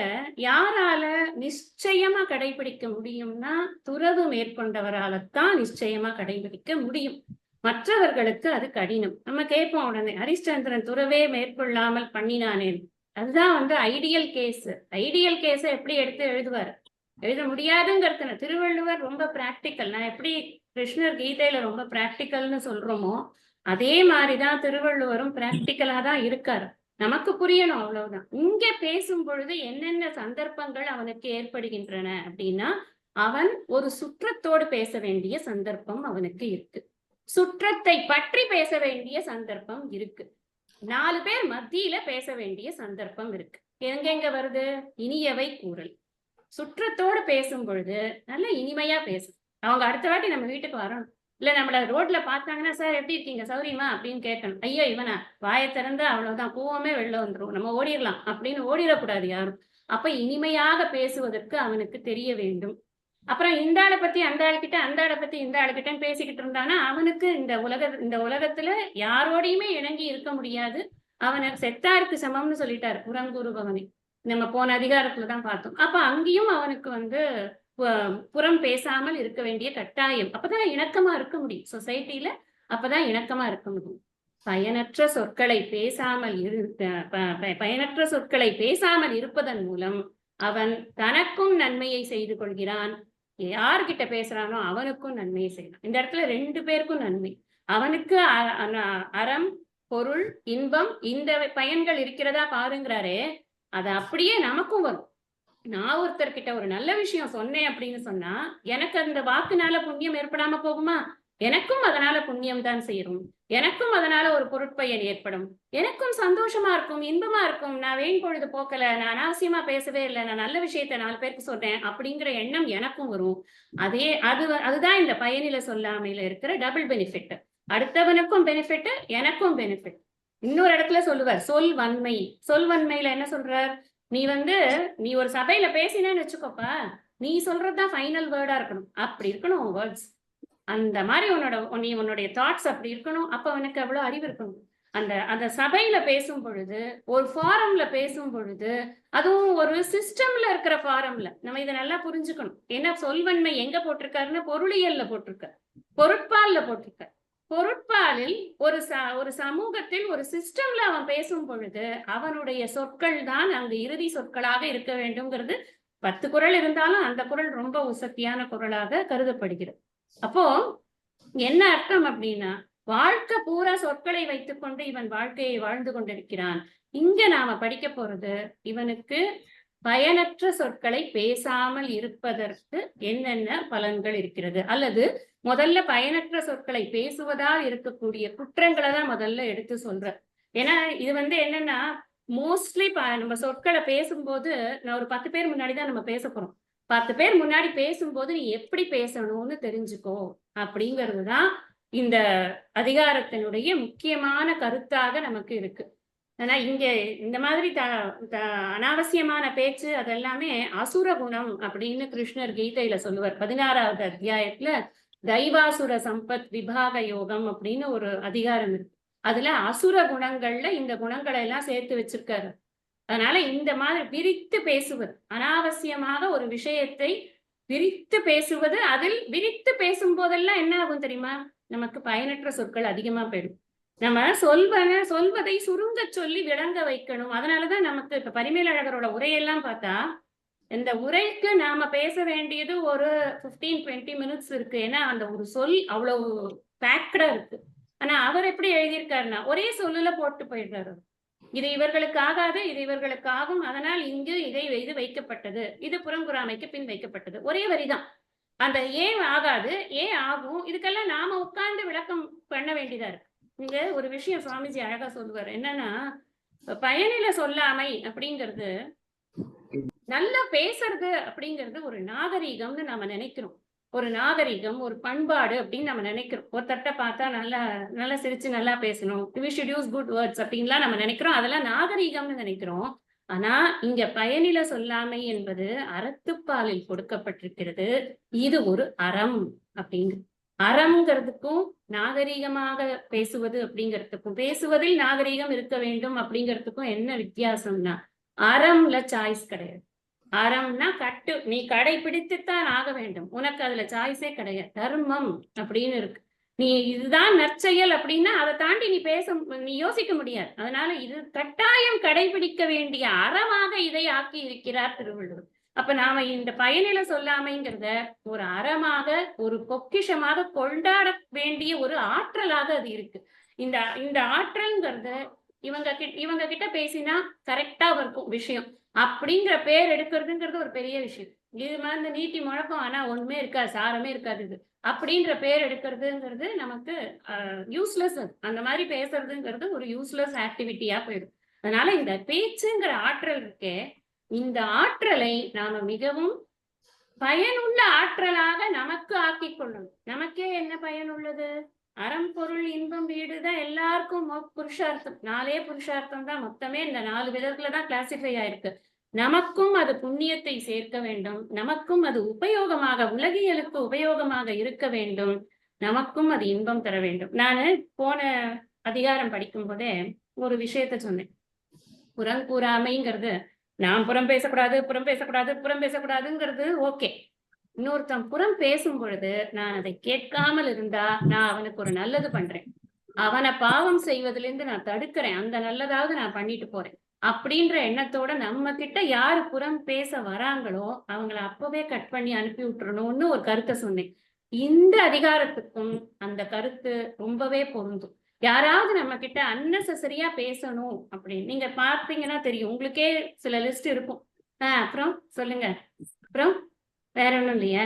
யாரால நிச்சயமா கடைபிடிக்க முடியும்னா துறவு மேற்கொண்டவரால்தான் நிச்சயமா கடைபிடிக்க முடியும். மற்றவர்களுக்கு அது கடினம். நம்ம கேட்போம் உடனே, ஹரிஷ்சந்திரன் துறவே மேற்கொள்ளாமல் பண்ணினானேன். அதுதான் ஐடியல் கேஸ். ஐடியல் கேஸ எப்படி எடுத்து எழுதுவார்? எழுத முடியாதுங்கிறது. திருவள்ளுவர் ரொம்ப பிராக்டிக்கல். நான் எப்படி கிருஷ்ணர் கீதையில ரொம்ப பிராக்டிக்கல்னு சொல்றோமோ அதே மாதிரிதான் திருவள்ளுவரும் பிராக்டிக்கலா தான் இருக்காரு. நமக்கு புரியணும், அவ்வளவுதான். இங்க பேசும் பொழுது என்னென்ன சந்தர்ப்பங்கள் அவனுக்கு ஏற்படுகின்றன அப்படின்னா, அவன் ஒரு சுற்றத்தோடு பேச வேண்டிய சந்தர்ப்பம் அவனுக்கு இருக்கு. சுற்றத்தை பற்றி பேச வேண்டிய சந்தர்ப்பம் இருக்கு. 4 பேர் மத்தியில பேச வேண்டிய சந்தர்ப்பம் இருக்கு. எங்கெங்க வருது? இனியவை கூறல். சுற்றத்தோடு பேசும் பொழுது நல்ல இனிமையா பேசும். அவங்க அடுத்த வாட்டி நம்ம வீட்டுக்கு வரணும். இல்ல நம்மள ரோட்ல பார்த்தாங்கன்னா, சார் எப்படி இருக்கீங்க? சௌரியமா? அப்படின்னு கேட்கணும். ஐயோ இவனா வாயை திறந்தா அவ்வளவுதான், கூவமே வெளில வந்துரும், நம்ம ஓடிடலாம் அப்படின்னு ஓடிடக்கூடாது யாரும். அப்ப இனிமையாக பேசுவதற்கு அவனுக்கு தெரிய வேண்டும். அப்புறம் இந்த ஆளை பத்தி அந்த ஆளுகிட்ட, அந்த ஆளை பத்தி இந்த ஆளுகிட்டன்னு பேசிக்கிட்டு இருந்தானா அவனுக்கு இந்த உலகத்துல யாரோடையுமே இணங்கி இருக்க முடியாது. அவனுக்கு செத்தாருக்கு சமம்னு சொல்லிட்டாரு புறங்கூறுபவனை. நம்ம போன அதிகாரத்துலதான் பார்த்தோம். அப்ப அங்கேயும் அவனுக்கு புறம் பேசாமல் இருக்க வேண்டிய கட்டாயம். அப்பதான் இணக்கமா இருக்க முடியும் சொசைட்டில. அப்பதான் இணக்கமா இருக்க முடியும். பயனற்ற சொற்களை பேசாமல் இருப்பதன் மூலம் அவன் தனக்கும் நன்மையை செய்து கொள்கிறான். யார்கிட்ட பேசுறானோ அவனுக்கும் நன்மையை செய்யலாம். இந்த இடத்துல 2 பேருக்கும் நன்மை. அவனுக்கு அறம், பொருள், இன்பம் இந்த பயன்கள் இருக்கிறதா பாருங்கிறாரே, அது அப்படியே நமக்கும் வரும். நான் ஒருத்தர்கிட்ட ஒரு நல்ல விஷயம் சொன்னேன் அப்படின்னு சொன்னா எனக்கு அந்த வாக்குனால புண்ணியம் ஏற்படாம போகுமா? எனக்கும் அதனால புண்ணியம் தான் செய்யணும். எனக்கும் அதனால ஒரு பொருட்பயன் ஏற்படும். எனக்கும் சந்தோஷமா இருக்கும், இன்பமா இருக்கும். நான் வேண் பொழுது போக்கல, நான் அனாவசியமா பேசவே இல்லை, நான் நல்ல விஷயத்த 4 பேருக்கு சொல்றேன் அப்படிங்கிற எண்ணம் எனக்கும் வரும். அதுதான் இந்த பயனில சொல்லாமையில இருக்கிற டபுள் பெனிஃபிட். அடுத்தவனுக்கும் பெனிஃபிட், எனக்கும் பெனிஃபிட். இன்னொரு இடத்துல சொல்லுவார் சொல்வன்மை. சொல்வன்மையில என்ன சொல்றார்? நீ ஒரு சபையில பேசினேன்னு வச்சுக்கோப்பா, நீ சொல்றதுதான் ஃபைனல் வேர்டா இருக்கணும். அப்படி இருக்கணும் உன் வேர்ட்ஸ். அந்த மாதிரி உன்னுடைய தாட்ஸ் அப்படி இருக்கணும். அப்ப உனக்கு அவ்வளவு அறிவு இருக்கணும். அந்த சபையில பேசும் பொழுது, ஒரு ஃபாரம்ல பேசும் பொழுது, அதுவும் ஒரு சிஸ்டம்ல இருக்கிற ஃபாரம்ல நம்ம இதை நல்லா புரிஞ்சுக்கணும். ஏன்னா சொல்வன்மை எங்க போட்டிருக்காருன்னா பொருளியல்ல போட்டிருக்காரு, பொருட்பால்ல போட்டிருக்காரு. பொருட்பாலில் ஒரு சமூகத்தில் ஒரு சிஸ்டம்ல அவன் பேசும் பொழுது அவனுடைய சொற்கள் தான் அங்கு இறுதி சொற்களாக இருக்க வேண்டும்ங்கிறது. 10 குறள் இருந்தாலும் அந்த குறள் ரொம்ப உசத்தியான குறளாக கருதப்படுகிறது. அப்போ என்ன அர்த்தம் அப்படின்னா, வாழ்க்கை பூரா சொற்களை வைத்துக்கொண்டு இவன் வாழ்க்கையை வாழ்ந்து கொண்டிருக்கிறான். இங்க நாம படிக்க போறது இவனுக்கு பயனற்ற சொற்களை பேசாமல் இருப்பதற்கு என்னென்ன பலன்கள் இருக்கிறது, அல்லது முதல்ல பயனற்ற சொற்களை பேசுவதால் இருக்கக்கூடிய குற்றங்களை தான் முதல்ல எடுத்து சொல்ற. ஏன்னா இது என்னன்னா மோஸ்ட்லி நம்ம சொற்களை பேசும்போது நான் ஒரு 10 பேர் முன்னாடிதான் நம்ம பேச போறோம். 10 பேர் முன்னாடி பேசும்போது நீ எப்படி பேசணும்னு தெரிஞ்சுக்கோ அப்படிங்கிறதுதான் இந்த அதிகாரத்தினுடைய முக்கியமான கருத்தாக நமக்கு இருக்கு. ஆனா இங்க இந்த மாதிரி அனாவசியமான பேச்சு அதெல்லாமே அசுர குணம் அப்படின்னு கிருஷ்ணர் கீதையில சொல்லுவார். 16வது அத்தியாயத்துல தெய்வாசுர சம்பத் விபாக யோகம் அப்படின்னு ஒரு அதிகாரம் இருக்கு. அதுல அசுர குணங்கள்ல இந்த குணங்களை எல்லாம் சேர்த்து வச்சிருக்காரு. அதனால இந்த மாதிரி விரித்து பேசுவது, அனாவசியமாக ஒரு விஷயத்தை விரித்து பேசுவது, அதில் விரித்து பேசும் போதெல்லாம் என்ன ஆகும் தெரியுமா? நமக்கு பயனற்ற சொற்கள் அதிகமா போயிடும். நம்ம சொல்வதை சுருங்க சொல்லி விளங்க வைக்கணும். அதனாலதான் நமக்கு இப்ப பரிமேலழகரோட உரையெல்லாம் பார்த்தா, இந்த உரைக்கு நாம பேச வேண்டியது ஒரு 15-20 மினிட்ஸ் இருக்கு. ஏன்னா அந்த ஒரு சொல் அவ்வளவு பேக்டா இருக்கு. ஆனா அவர் எப்படி எழுதியிருக்காருன்னா, ஒரே சொல்லுல போட்டு போயிடுறாரு. இது இவர்களுக்கு ஆகாது, இது இவர்களுக்கு ஆகும். அதனால் இங்கு இது வைக்கப்பட்டது. இது புறங்குறாமைக்கு பின் வைக்கப்பட்டது. ஒரே வரிதான். அந்த ஏன் ஆகாது, ஏன் ஆகும், இதுக்கெல்லாம் நாம உட்கார்ந்து விளக்கம் பண்ண வேண்டியதா இருக்கு. இங்க ஒரு விஷயம் சுவாமிஜி அழகா சொல்லுவாரு. என்னன்னா, பயனில சொல்லாமை அப்படிங்கிறது, நல்லா பேசுறது அப்படிங்கிறது ஒரு நாகரீகம்னு நாம நினைக்கிறோம். ஒரு நாகரீகம், ஒரு பண்பாடு அப்படின்னு நம்ம நினைக்கிறோம். ஒருத்தர்ட்ட பார்த்தா நல்லா நல்லா சிரிச்சு நல்லா பேசணும். We should use good words அப்படின்லாம் நம்ம நினைக்கிறோம். அதெல்லாம் நாகரீகம்னு நினைக்கிறோம். ஆனா இங்க பயனில சொல்லாமை என்பது அறத்துப்பாலில் கொடுக்கப்பட்டிருக்கிறது. இது ஒரு அறம் அப்படிங்க. அறம்ங்கிறதுக்கும் நாகரீகமாக பேசுவது அப்படிங்கிறதுக்கும், பேசுவதில் நாகரீகம் இருக்க வேண்டும் அப்படிங்கிறதுக்கும் என்ன வித்தியாசம்னா, அறம்ல சாய்ஸ் கிடையாது. அறம்னா நீ கடைபிடித்துத்தான் ஆக வேண்டும். உனக்கு அதுல சாய்ஸே கிடையாது. தர்மம் அப்படின்னு இருக்கு. நீ இதுதான் நற்செயல் அப்படின்னா அதை தாண்டி நீ யோசிக்க முடியாது. அதனால இது கட்டாயம் கடைபிடிக்க வேண்டிய அறமாக இதை ஆக்கி இருக்கிறார் திருவள்ளுவர். அப்ப நாம இந்த பயனில சொல்லாமைங்கிறத ஒரு அறமாக, ஒரு பொக்கிஷமாக கொண்டாட வேண்டிய ஒரு ஆற்றலாக அது இருக்கு. இந்த இந்த ஆற்றல்ங்கிறத இவங்க கிட்ட பேசினா கரெக்டா இருக்கும் விஷயம் அப்படிங்கிற பேர் எடுக்கிறதுங்கிறது ஒரு பெரிய விஷயம். இது மாதிரி நீட்டி முழக்கம் ஆனா ஒண்ணுமே இருக்காது, சாரமே இருக்காது. இது அப்படின்ற பேர் எடுக்கிறதுங்கிறது நமக்கு யூஸ்லெஸ். அந்த மாதிரி பேசுறதுங்கிறது ஒரு யூஸ்லெஸ் ஆக்டிவிட்டியா போயிடும். அதனால இந்த பேச்சுங்கிற ஆற்றல் இருக்கே, இந்த ஆற்றலை நாம மிகவும் பயனுள்ள ஆற்றலாக நமக்கு ஆக்கிக் கொள்ளணும். நமக்கே என்ன பயன் உள்ளது? அறம் பொருள் இன்பம் வீடுதான் எல்லாருக்கும் புருஷார்த்தம். 4 புருஷார்த்தம் தான் மொத்தமே. இந்த 4 விதத்துல தான் கிளாசிஃபை ஆயிருக்கு. நமக்கும் அது புண்ணியத்தை சேர்க்க வேண்டும். நமக்கும் அது உபயோகமாக, உலகியலுக்கு உபயோகமாக இருக்க வேண்டும். நமக்கும் அது இன்பம் தர வேண்டும். நானு போன அதிகாரம் படிக்கும் போதே ஒரு விஷயத்த சொன்னேன். புறங்கூறாமைங்கிறது, நான் புறம் பேசக்கூடாது, புறம் பேசக்கூடாது, புறம் பேசக்கூடாதுங்கிறது ஓகே. இன்னொருத்தன் புறம் பேசும் பொழுது நான் அதை கேட்காமல் இருந்தா நான் அவனுக்கு ஒரு நல்லது பண்றேன். அவனை பாவம் செய்வதிலிருந்து நான் தடுக்கிறேன். அந்த நல்லதாவது நான் பண்ணிட்டு போறேன். அப்படின்ற எண்ணத்தோட நம்ம கிட்ட யாரு புறம் பேச வராங்களோ அவங்கள அப்பவே கட் பண்ணி அனுப்பி விட்டுறணும்னு ஒரு கருத்தை சொன்னேன். இந்த அதிகாரத்துக்கும் அந்த கருத்து ரொம்பவே பொருந்தும். யாராவது நம்ம கிட்ட அன்னெசரியா பேசணும் அப்படின்னு நீங்க பார்த்தீங்கன்னா தெரியும். உங்களுக்கே சில லிஸ்ட் இருக்கும். அப்புறம் சொல்லுங்க. அப்புறம் வேற ஒண்ணும் இல்லையா?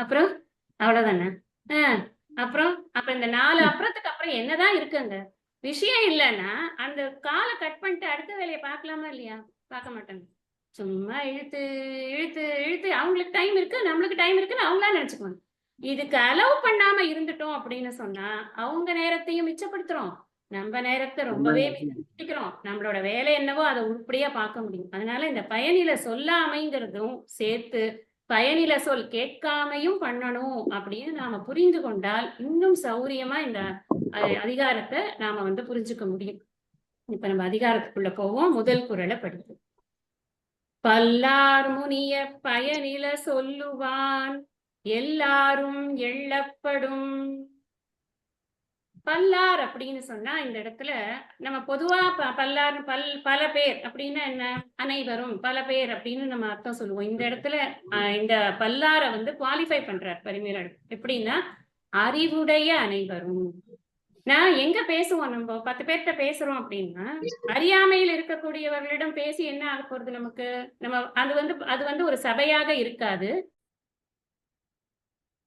அப்புறம் அவ்வளவுதானே? அப்புறம் அப்ப இந்த 4 அப்புறத்துக்கு அப்புறம் என்னதான் இருக்குங்க? விஷயம் இல்லைன்னா அந்த காலை கட் பண்ணிட்டு அடுத்த வேலையை பார்க்கலாமா இல்லையா? பார்க்க மாட்டாங்க. சும்மா இழுத்து இழுத்து இழுத்து அவங்களுக்கு டைம் இருக்கு, நம்மளுக்கு டைம் இருக்குன்னு அவங்களா நினைச்சுக்குவாங்க. இதுக்கு அலோவ் பண்ணாம இருந்துட்டோம் அப்படின்னு சொன்னா அவங்க நேரத்தையும் மிச்சப்படுத்துறோம். நம்ம நேரத்தை ரொம்பவே மிச்சப்படுத்திக்கிறோம். நம்மளோட வேலை என்னவோ அதை உருப்படியா பார்க்க முடியும். அதனால இந்த பயனில சொல்லாமைங்கிறதும் சேர்த்து பயனில சொல் கேட்காமையும் பண்ணணும் அப்படின்னு நாம புரிந்து கொண்டால் இன்னும் சௌரியமா இந்த அதிகாரத்தை நாம புரிஞ்சுக்க முடியும். இப்ப நம்ம அதிகாரத்துக்குள்ள போவோம். முதல் குறளை படிப்போம். பல்லார் முனிய பயனில சொல்லுவான் எல்லாரும் எள்ளப்படும். பல்லார் அப்படின்னு சொன்னா இந்த இடத்துல நம்ம பொதுவா பல்லார் பல பேர் அப்படின்னா என்ன? அனைவரும், பல பேர் அப்படின்னு நம்ம அர்த்தம் சொல்லுவோம். இந்த இடத்துல இந்த பல்லார குவாலிஃபை பண்றார் பரிமேலழகர். எப்படின்னா அறிவுடைய அனைவரும். நான் எங்க பேசுவோம்? நம்ம 10 பேர்கிட்ட பேசுறோம் அப்படின்னா அறியாமையில் இருக்கக்கூடியவர்களிடம் பேசி என்ன ஆக போறது நமக்கு? நம்ம அது ஒரு சபையாக இருக்காது.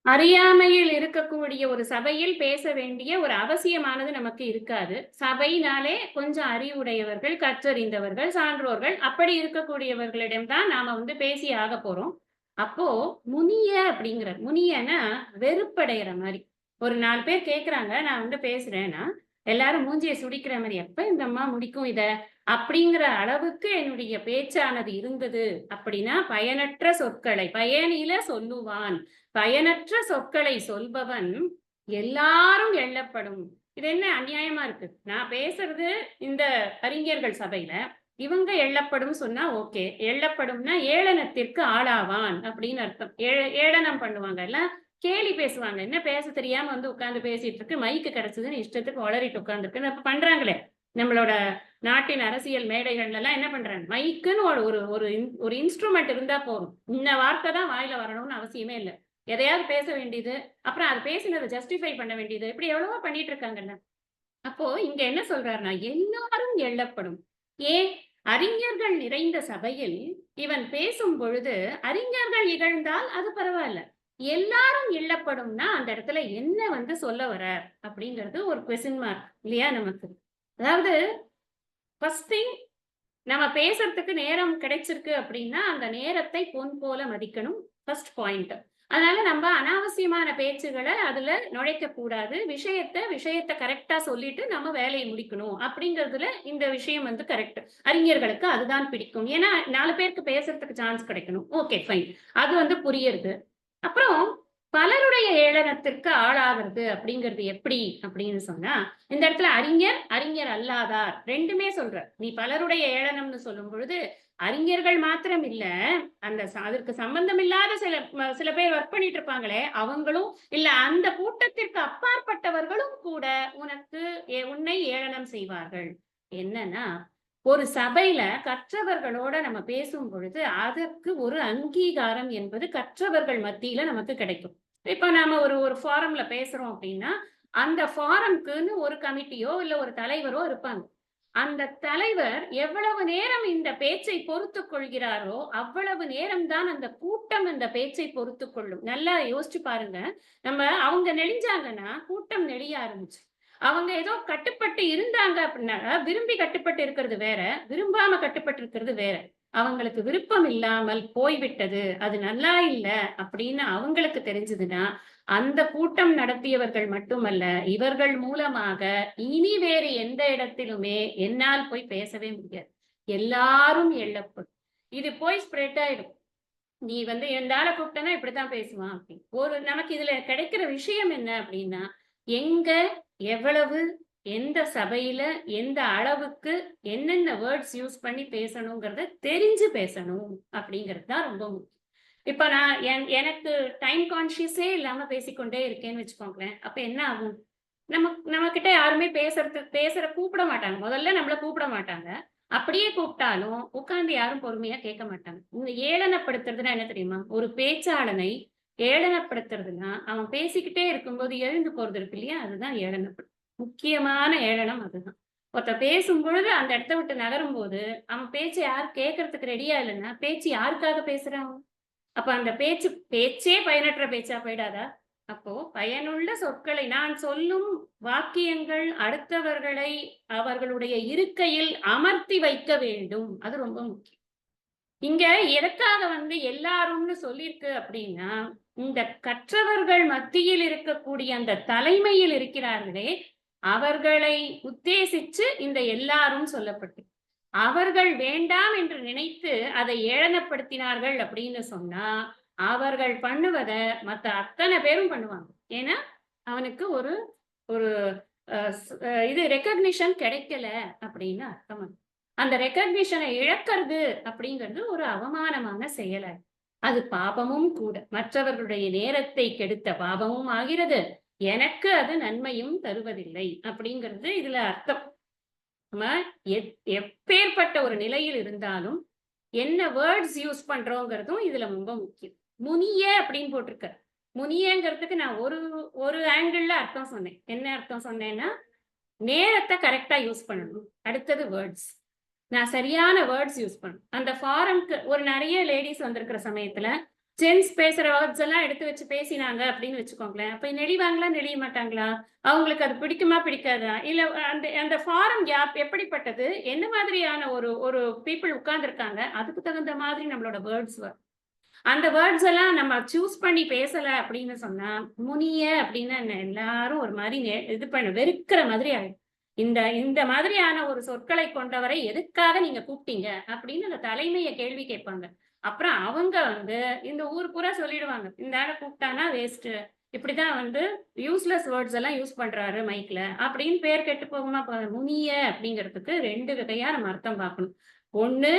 அறியாமையில் இருக்கக்கூடிய ஒரு சபையில் பேச வேண்டிய ஒரு அவசியமானது நமக்கு இருக்காது. சபைனாலே கொஞ்சம் அறிவுடையவர்கள், கற்றறிந்தவர்கள், சான்றோர்கள் அப்படி இருக்கக்கூடியவர்களிடம்தான் நாம பேசி ஆக போறோம். அப்போ முனிய அப்படிங்கிறார். முனியனா வெறுப்படைகிற மாதிரி. ஒரு 4 பேர் கேட்கிறாங்க, நான் பேசுறேன்னா எல்லாரும் மூஞ்சிய சுடிக்கிற மாரி, எப்ப இந்த அம்மா முடிக்கும் இத? அப்படிங்கிற அளவுக்கு என்னுடைய பேச்சானது இருந்தது அப்படின்னா, பயனற்ற சொற்களை பயனில சொல்லுவான். பயனற்ற சொற்களை சொல்பவன் எல்லாரும் எள்ளப்படும். இது என்ன அநியாயமா இருக்கு? நான் பேசுறது இந்த அறிஞர்கள் சபையில. இவங்க எள்ளப்படும் சொன்னா ஓகே. எள்ளப்படும்னா ஏளனத்திற்கு ஆளாவான் அப்படின்னு அர்த்தம். ஏளனம் பண்ணுவாங்கல்ல. கேலி பேசுவாங்க. என்ன பேச தெரியாம வந்து உட்கார்ந்து பேசிட்டு இருக்கு. மைக்கு கிடைச்சதுன்னு இஷ்டத்துக்கு ஒளறிட்டு உட்கார்ந்துருக்குன்னு இப்ப பண்றாங்களே. நம்மளோட நாட்டின் அரசியல் மேடைகள்ல எல்லாம் என்ன பண்றாங்க? மைக்குன்னு ஒரு ஒரு ஒரு ஒரு இன்ஸ்ட்ருமெண்ட் இருந்தா போதும். இந்த வார்த்தை தான் வாயில வரணும்னு அவசியமே இல்ல. எதையாவது பேச வேண்டியது, அப்புறம் அது பேசினத ஜஸ்டிஃபை பண்ண வேண்டியது, இப்படி எவ்வளவோ பண்ணிட்டு இருக்காங்கல்ல. அப்போ இங்க என்ன சொல்றாருன்னா, எல்லாரும் எள்ளப்படும். ஏன்? அறிஞர்கள் நிறைந்த சபையில் இவன் பேசும் பொழுது, அறிஞர்கள் இகழ்ந்தால் அது பரவால்ல. எல்லாரும் எள்ளப்படும்னா, அந்த இடத்துல என்ன வந்து சொல்ல வரார்? அப்படிங்கிறது ஒரு கொஸ்டின் மார்க் இல்லையா நமக்கு? அதாவது ஃபர்ஸ்ட் திங் நம்ம பேசுறதுக்கு நேரம் கிடைச்சிருக்கு அப்படின்னா, அந்த நேரத்தை பொன் போல மதிக்கணும். First point. அதனால நம்ம அனாவசியமான பேச்சுகள அதுல நுழைக்கக் கூடாது. விஷயத்த கரெக்ட்டா சொல்லிட்டு நம்ம வேலைய முடிக்கணும். அப்படிங்கிறதுல இந்த விஷயம் வந்து கரெக்ட். அறிஞர்களுக்கு அதுதான் பிடிக்கும். ஏன்னா 4 பேருக்கு பேசுறதுக்கு சான்ஸ் கிடைக்கணும். Okay fine. அது வந்து புரியுறது. அப்புறம் பலருடைய ஏளனத்திற்கு ஆளாகிறது அப்படிங்கிறது எப்படி அப்படின்னு சொன்னா, இந்த இடத்துல அறிஞர், அறிஞர் அல்லாதார் 2மே சொல்றார். நீ பலருடைய ஏளனம்னு சொல்லும் பொழுது, அறிஞர்கள் மாத்திரம் இல்ல, அந்த அதற்கு சம்பந்தம் இல்லாத சில பேர் ஒர்க் பண்ணிட்டு இருப்பாங்களே, அவங்களும் இல்ல அந்த கூட்டத்திற்கு அப்பாற்பட்டவர்களும் கூட உனக்கு உன்னை ஏளனம் செய்வார்கள். என்னன்னா, ஒரு சபையில கற்றவர்களோட நம்ம பேசும் பொழுது, அதற்கு ஒரு அங்கீகாரம் என்பது கற்றவர்கள் மத்தியில நமக்கு கிடைக்கும். இப்ப நாம ஒரு ஒரு ஃபாரம்ல பேசுறோம் அப்படின்னா, அந்த ஃபாரம்க்குன்னு ஒரு கமிட்டியோ, இல்ல ஒரு தலைவரோ இருப்பாங்க. அந்த தலைவர் எவ்வளவு நேரம் இந்த பேச்சை பொறுத்துக் கொள்கிறாரோ, அவ்வளவு நேரம் தான் அந்த கூட்டம் அந்த பேச்சை பொறுத்துக் கொள்ளும். நல்லா யோசிச்சு பாருங்க. நம்ம அவங்க நெளிஞ்சாங்கன்னா, கூட்டம் நெளிய ஆரம்பிச்சுரும். அவங்க ஏதோ கட்டுப்பட்டு இருந்தாங்க அப்படின்னா, விரும்பி கட்டுப்பட்டு இருக்கிறது வேற, விரும்பாம கட்டுப்பட்டு இருக்கிறது வேற. அவங்களுக்கு விருப்பம் இல்லாமல் போய்விட்டது, அது நல்லா இல்ல அப்படின்னு அவங்களுக்கு தெரிஞ்சதுன்னா, அந்த கூட்டம் நடத்தியவர்கள் மட்டுமல்ல, இவர்கள் மூலமாக இனி வேறு எந்த இடத்திலுமே என்னால் போய் பேசவே முடியாது. எல்லாரும் எள்ளப்படும். இது போய் ஸ்ப்ரெட் ஆயிடும். நீ வந்து இந்த ஆள கூப்பிட்டன்னா இப்படித்தான் பேசுவான் அப்படின்னு. நமக்கு இதுல கிடைக்கிற விஷயம் என்ன அப்படின்னா, எங்க, எவ்வளவு, எந்த சபையில, எந்த அளவுக்கு, என்னென்ன வேர்ட்ஸ் யூஸ் பண்ணி பேசணுங்கிறத தெரிஞ்சு பேசணும் அப்படிங்கிறது தான் ரொம்ப முக்கியம். இப்ப நான் எனக்கு டைம் கான்ஷியஸே இல்லாம பேசிக்கொண்டே இருக்கேன்னு வச்சுக்கோங்களேன். அப்ப என்ன ஆகும்? நம்மகிட்ட யாருமே பேசுற கூப்பிட மாட்டாங்க. முதல்ல நம்மள கூப்பிட மாட்டாங்க. அப்படியே கூப்பிட்டாலும் உட்கார்ந்து யாரும் பொறுமையா கேட்க மாட்டாங்க. இந்த ஏளனப்படுத்துறதுன்னா என்ன தெரியுமா? ஒரு பேச்சாளனை ஏளனப்படுத்துறதுன்னா, அவன் பேசிக்கிட்டே இருக்கும்போது எழுந்து போறது இருக்கு இல்லையா? அதுதான் முக்கியமான ஏளனம் அதுதான். ஒருத்தன் பேசும்பொழுது அந்த இடத்த விட்டு நகரும்போது, அவன் பேச்ச யாரும் கேட்கறதுக்கு ரெடியா இல்லன்னா, பேச்சு யாருக்காக பேசுறான்? அப்ப அந்த பேச்சே பயனற்ற பேச்சா போயிடாதா? அப்போ பயனுள்ள சொற்களை நான் சொல்லும் வாக்கியங்கள் அடுத்தவர்களை அவர்களுடைய இருக்கையில் அமர்த்தி வைக்க வேண்டும். அது ரொம்ப முக்கியம். இங்க எதற்காக வந்து எல்லாரும்னு சொல்லியிருக்கு அப்படின்னா, இந்த கற்றவர்கள் மத்தியில் இருக்கக்கூடிய அந்த தலைமையில் இருக்கிறார்களே, அவர்களை உத்தேசிச்சு இந்த எல்லாரும் சொல்லப்பட்டு அவர்கள் வேண்டாம் என்று நினைத்து அதை ஏளனப்படுத்தினார்கள் அப்படின்னு சொன்னா, அவர்கள் பண்ணுவத மத்த அத்தன பேரும் பண்ணுவாங்க. ஏன்னா, அவனுக்கு ஒரு ஒரு அ ஸ் அ இது ரெகக்னிஷன் கிடைக்கல அப்படின்னு அர்த்தம் அது. அந்த ரெகக்னிஷன இழக்கிறது அப்படிங்கிறது ஒரு அவமானமான செயல். அது பாபமும் கூட. மற்றவர்களுடைய நேரத்தை கெடுத்த பாபமும் ஆகிறது. எனக்கு அது நன்மையும் தருவதில்லை அப்படிங்கிறது இதுல அர்த்தம். நம்ம எப்பேற்பட்ட ஒரு நிலையில் இருந்தாலும், என்ன வேர்ட்ஸ் யூஸ் பண்றோங்கிறதும் இதுல ரொம்ப முக்கியம். முனிய அப்படின்னு போட்டிருக்க. முனியங்கிறதுக்கு நான் ஒரு ஒரு ஆங்கிள்ல அர்த்தம் சொன்னேன். என்ன அர்த்தம் சொன்னேன்னா, நேரத்த கரெக்ட்டா யூஸ் பண்ணணும். அடுத்தது வேர்ட்ஸ். நான் சரியான வேர்ட்ஸ் யூஸ் பண்ணணும். அந்த ஃபாரம்க்கு ஒரு நெறைய லேடீஸ் வந்திருக்கிற சமயத்துல, ஜென்ட்ஸ் பேசுற வேர்ட்ஸ் எல்லாம் எடுத்து வச்சு பேசினாங்க அப்படின்னு வச்சுக்கோங்களேன். அப்ப நெளிவாங்களா? நெளிய மாட்டாங்களா? அவங்களுக்கு அது பிடிக்குமா? பிடிக்காதா? இல்ல அந்த அந்த ஃபாரம் எப்படிப்பட்டது? என்ன மாதிரியான ஒரு ஒரு பீப்பிள் உட்கார்ந்திருக்காங்க? அதுக்கு தகுந்த மாதிரி நம்மளோட வேர்ட்ஸ் வரும். அந்த வேர்ட்ஸ் எல்லாம் நம்ம சூஸ் பண்ணி பேசல அப்படின்னு சொன்னா, முனிய அப்படின்னா என்ன? எல்லாரும் ஒரு மாரி இது வெறுக்கிற மாதிரி ஆயிடும். இந்த இந்த மாதிரியான ஒரு சொற்களை கொண்டவரை எதுக்காக நீங்க கூப்பிட்டீங்க அப்படின்னு அந்த தலைமைய கேள்வி கேட்பாங்க. அப்புறம் அவங்க வந்து இந்த ஊர் பூரா சொல்லிடுவாங்க. இந்த ஆள கூப்பிட்டான்னா வேஸ்ட். இப்படிதான் வந்து யூஸ்லெஸ் வேர்ட்ஸ் எல்லாம் யூஸ் பண்றாரு மைக்ல அப்படின்னு பேர் கெட்டு போகுமா? முனிய அப்படிங்கிறதுக்கு 2 வகையா நம்ம அர்த்தம் பார்க்கணும். ஒண்ணு,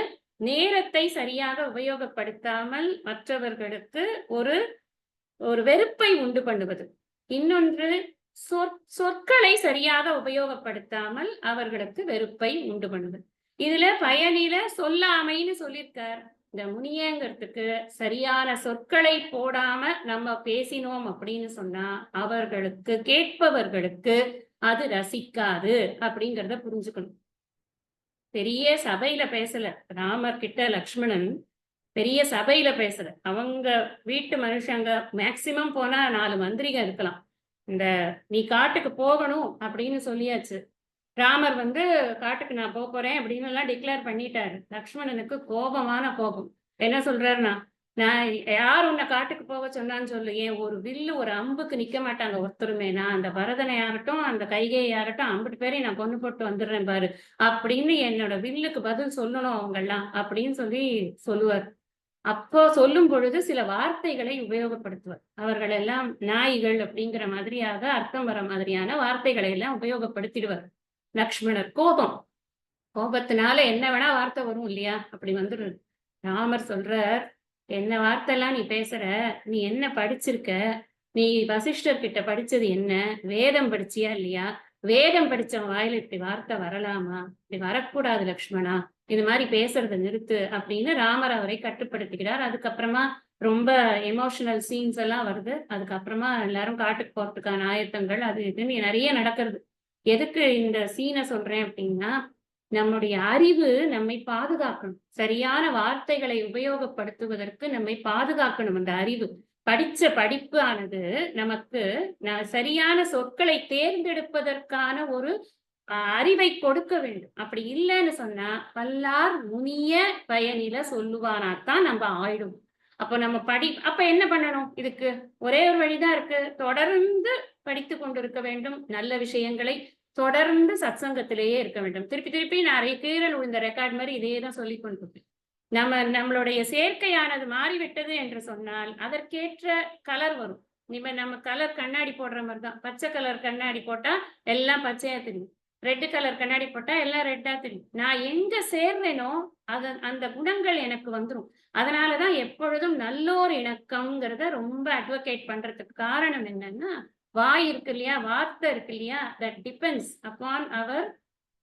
நேரத்தை சரியாக உபயோகப்படுத்தாமல் மற்றவர்களுக்கு ஒரு ஒரு வெறுப்பை உண்டு பண்ணுவது. இன்னொன்று, சொற்களை சரியாக உபயோகப்படுத்தாமல் அவர்களுக்கு வெறுப்பை உண்டு பண்ணுவது. இதுல பயனில சொல்லாமைன்னு சொல்லியிருக்கார். இந்த முனியங்கிறதுக்கு சரியான சொற்களை போடாம நம்ம பேசினோம் அப்படின்னு சொன்னா அவர்களுக்கு, கேட்பவர்களுக்கு அது ரசிக்காது அப்படிங்கிறத புரிஞ்சுக்கணும். பெரிய சபையில பேசல ராமர் கிட்ட லக்ஷ்மணன். பெரிய சபையில பேசல. அவங்க வீட்டு மனுஷங்க மேக்சிமம் போனா 4 மந்திரிக இருக்கலாம். இந்த நீ காட்டுக்கு போகணும் அப்படின்னு சொல்லியாச்சு. ராமர் வந்து காட்டுக்கு நான் போறேன் அப்படின்னு எல்லாம் டிக்ளேர் பண்ணிட்டாரு. லக்ஷ்மணனுக்கு கோபமான கோபம். என்ன சொல்றாருன்னா, நான் யார் உன்னை காட்டுக்கு போக சொன்னான்னு சொல்லு. ஏன் ஒரு வில்லு ஒரு அம்புக்கு நிக்க மாட்டாங்க ஒருத்தருமே. நான் அந்த பரதனை ஆகட்டும், அந்த கைகேயி ஆகட்டும், அம்புட்டு பேரையும் நான் கொன்னு போட்டு வந்துடுறேன் பாரு அப்படின்னு என்னோட வில்லுக்கு பதில் சொல்லணும் அவங்கெல்லாம் அப்படின்னு சொல்லி சொல்லுவார். அப்போ சொல்லும் பொழுது சில வார்த்தைகளை உபயோகப்படுத்துவார். அவர்கள் எல்லாம் நாய்கள் அப்படிங்கிற மாதிரியாக அர்த்தம் வர மாதிரியான வார்த்தைகளை எல்லாம் உபயோகப்படுத்திடுவார். லக்ஷ்மணர் கோபம். கோபத்தினால என்ன வேணா வார்த்தை வரும் இல்லையா? அப்படி வந்துடுது. ராமர் சொல்றார், என்ன வார்த்தை எல்லாம் நீ பேசுற? நீ என்ன படிச்சிருக்க? நீ வசிஷ்டர் கிட்ட படிச்சது என்ன? வேதம் படிச்சியா இல்லையா? வேதம் படிச்சவன் வாயில இப்படி வார்த்தை வரலாமா? இப்படி வரக்கூடாது லக்ஷ்மணா. இது மாதிரி பேசுறதை நிறுத்து அப்படின்னு ராமர் அவரை கட்டுப்படுத்துகிறார். அதுக்கப்புறமா ரொம்ப எமோஷனல் சீன்ஸ் எல்லாம் வருது. அதுக்கப்புறமா எல்லாரும் காட்டுக்கு போறதுக்கான ஆயத்தங்கள் அது இதுன்னு நிறைய நடக்கிறது. எதுக்கு இந்த சீனை சொல்றேன் அப்படின்னா, நம்முடைய அறிவு நம்மை பாதுகாக்கணும். சரியான வார்த்தைகளை உபயோகப்படுத்துவதற்கு நம்மை பாதுகாக்கணும் அந்த அறிவு. படிச்ச படிப்பு ஆனது நமக்கு சரியான சொற்களை தேர்ந்தெடுப்பதற்கான ஒரு அறிவை கொடுக்க வேண்டும். அப்படி இல்லைன்னு சொன்னா பல்லார் முனிய பயனில சொல்லுவானாத்தான் நம்ம ஆயிடும். அப்போ நம்ம அப்ப என்ன பண்ணணும்? இதுக்கு ஒரே ஒரு வழிதான் இருக்கு. தொடர்ந்து படித்து கொண்டிருக்க வேண்டும். நல்ல விஷயங்களை தொடர்ந்து சத்சங்கத்திலேயே இருக்க வேண்டும். திருப்பி திருப்பி நிறைய கீறல் விழுந்த ரெக்கார்ட் மாதிரி இதே தான் சொல்லி கொண்டிருப்பேன். நம்மளுடைய சேர்க்கையானது மாறிவிட்டது என்று சொன்னால் அதற்கேற்ற கலர் வரும். நம்ம கலர் கண்ணாடி போடுற மாதிரிதான். பச்சை கலர் கண்ணாடி போட்டா எல்லாம் பச்சையா தெரியும். ரெட் கலர் கண்ணாடி போட்டா எல்லாம் ரெட்டா தெரியும். நான் எங்க சேர்றேனோ அந்த குணங்கள் எனக்கு வந்துரும். அதனாலதான் எப்பொழுதும் நல்லோர் இணக்கம்ங்கிறத ரொம்ப அட்வொகேட் பண்றதுக்கு காரணம் என்னன்னா, வாய் இருக்கு இல்லையா, வார்த்தை இருக்கு இல்லையா, that depends upon our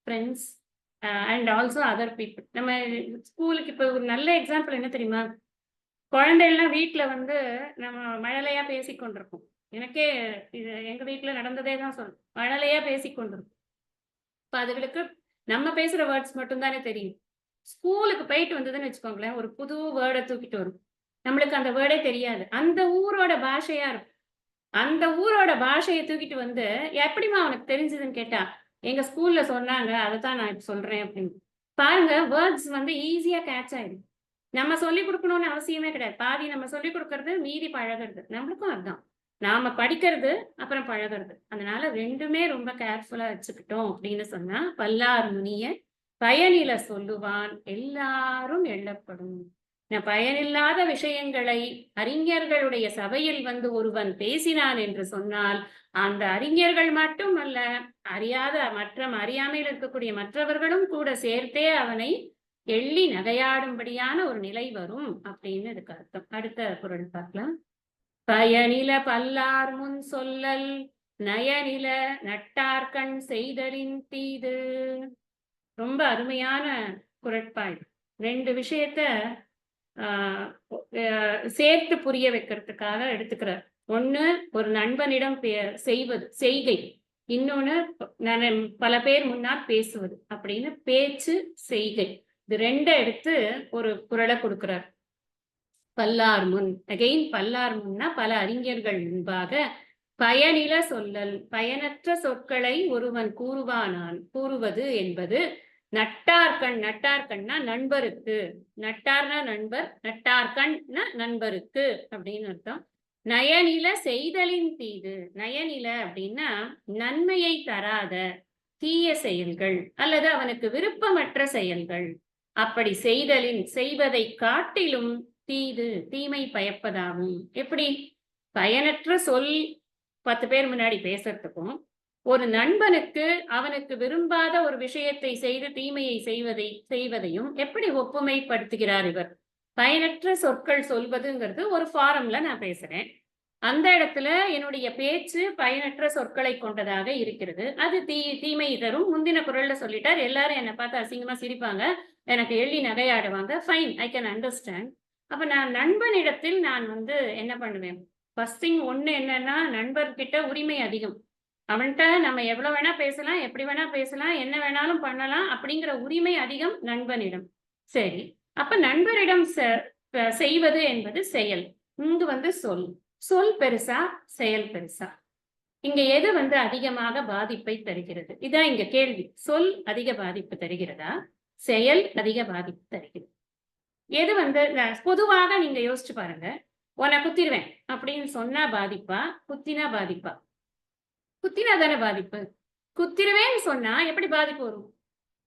friends and also other people. நம்ம ஸ்கூலுக்கு இப்ப ஒரு நல்ல எக்ஸாம்பிள் என்ன தெரியுமா? குழந்தைகள்லாம் வீட்டுல வந்து நம்ம மழலையா பேசிக்கொண்டிருக்கோம். எனக்கே இது எங்க வீட்டுல நடந்ததே தான் சொல்றேன். மழலையா பேசிக்கொண்டிருக்கும். இப்ப அதுகளுக்கு நம்ம பேசுற வேர்ட்ஸ் மட்டும் தானே தெரியும். ஸ்கூலுக்கு போயிட்டு வந்ததுன்னு வச்சுக்கோங்களேன், ஒரு புது வேர்டை தூக்கிட்டு வரும். நம்மளுக்கு அந்த வேர்டே தெரியாது. அந்த ஊரோட பாஷையா இருக்கும். அந்த ஊரோட பாஷையை தூக்கிட்டு வந்து எப்படிமா அவனுக்கு தெரிஞ்சதுன்னு கேட்டா, எங்க ஸ்கூல்ல சொன்னாங்க, அதைத்தான் நான் இப்ப சொல்றேன் அப்படின்னு. பாருங்க, வேர்ட்ஸ் வந்து ஈஸியா கேட்ச் ஆயிடும். நம்ம சொல்லிக் கொடுக்கணும்னு அவசியமே கிடையாது. பாதி நம்ம சொல்லிக் கொடுக்கறது, மீதி பழகிறது. நம்மளுக்கும் அதுதான். நாம படிக்கிறது, அப்புறம் பழகிறது. அதனால 2மே ரொம்ப கேர்ஃபுல்லா வச்சுக்கிட்டோம் அப்படின்னு சொன்னா, பல்லார் முனிய பயனில சொல்லுவான் எல்லாரும் எள்ளப்படும். பயனில்லாத விஷயங்களை அறிஞர்களுடைய சபையில் வந்து ஒருவன் பேசினான் என்று சொன்னால், அந்த அறிஞர்கள் மட்டுமல்ல, அறியாமையில் இருக்கக்கூடிய மற்றவர்களும் கூட சேர்த்தே அவனை எள்ளி நகையாடும்படியான ஒரு நிலை வரும் அப்படின்னு இதுக்கு அர்த்தம். அடுத்த குறள் பார்க்கலாம். பயனில பல்லார் முன் சொல்லல் நயனில நட்டார்கண் செய்தலின் தீது. ரொம்ப அருமையான குறட்பாய். 2 விஷயத்த சேர்த்து புரிய வைக்கிறதுக்காக எடுத்துக்கிறார். ஒண்ணு, ஒரு நண்பனிடம் செய்வது செய்கை. இன்னொன்னு, பல பேர் முன்னால் பேசுவது அப்படின்னு பேச்சு செய்கை. இது 2 எடுத்து ஒரு குறளை கொடுக்கிறார். பல்லார் முன், அகைன் பல்லார் முன்னா பல அறிஞர்கள் முன்பாக பயனில சொல்லல், பயனற்ற சொற்களை ஒருவன் கூறுவது என்பது நட்டார்கண். நட்டார்கண்னா நண்பருக்கு, நட்டார்னா நண்பர், நட்டார்கண்னா நண்பருக்கு அப்படின்னு அர்த்தம். நயனில செய்தலின் தீது. நயனில அப்படின்னா நன்மையை தராத, தீய செயல்கள் அல்லது அவனுக்கு விருப்பமற்ற செயல்கள். அப்படி செய்வதை காட்டிலும் தீமை பயப்பதாகும். எப்படி? பயனற்ற சொல் 10 பேர் முன்னாடி பேசுறதுக்கும், ஒரு நண்பனுக்கு அவனுக்கு விரும்பாத ஒரு விஷயத்தை செய்து தீமையை செய்வதையும் எப்படி ஒப்புமைப்படுத்துகிறார் இவர்? பயனற்ற சொற்கள் சொல்வதுங்கிறது ஒரு ஃபாரம்ல நான் பேசுறேன். அந்த இடத்துல என்னுடைய பேச்சு பயனற்ற சொற்களை கொண்டதாக இருக்கிறது. அது தீமை தரும். முந்தின குரல்ல சொல்லிட்டார். எல்லாரும் என்ன பார்த்து அசிங்கமா சிரிப்பாங்க. எனக்கு எள்ளி நகையாடுவாங்க. Fine, I can understand. அப்ப நண்பனிடத்தில் நான் என்ன பண்ணுவேன்? ஃபர்ஸ்ட் திங் ஒண்ணு என்னன்னா, நண்பர்கிட்ட உரிமை அதிகம். அவன்ட்ட நம்ம எவ்வளவு வேணா பேசலாம், எப்படி வேணா பேசலாம், என்ன வேணாலும் பண்ணலாம் அப்படிங்கிற உரிமை அதிகம் நண்பனிடம். சரி. அப்ப நண்பரிடம் செய்வது என்பது செயல். இங்கு சொல். சொல் பெருசா, செயல் பெருசா? இங்க எது அதிகமாக பாதிப்பை தருகிறது? இதான் இங்க கேள்வி. சொல் அதிக பாதிப்பு தருகிறதா? செயல் அதிக பாதிப்பு தருகிறது? எது பொதுவாக நீங்க யோசிச்சு பாருங்க. உன்னை குத்திடுவேன் அப்படின்னு சொன்னா பாதிப்பா? குத்தினா பாதிப்பா? குத்தினா தானே பாதிப்பு. குத்திருவேன்னு சொன்னா எப்படி பாதிப்பு வரும்?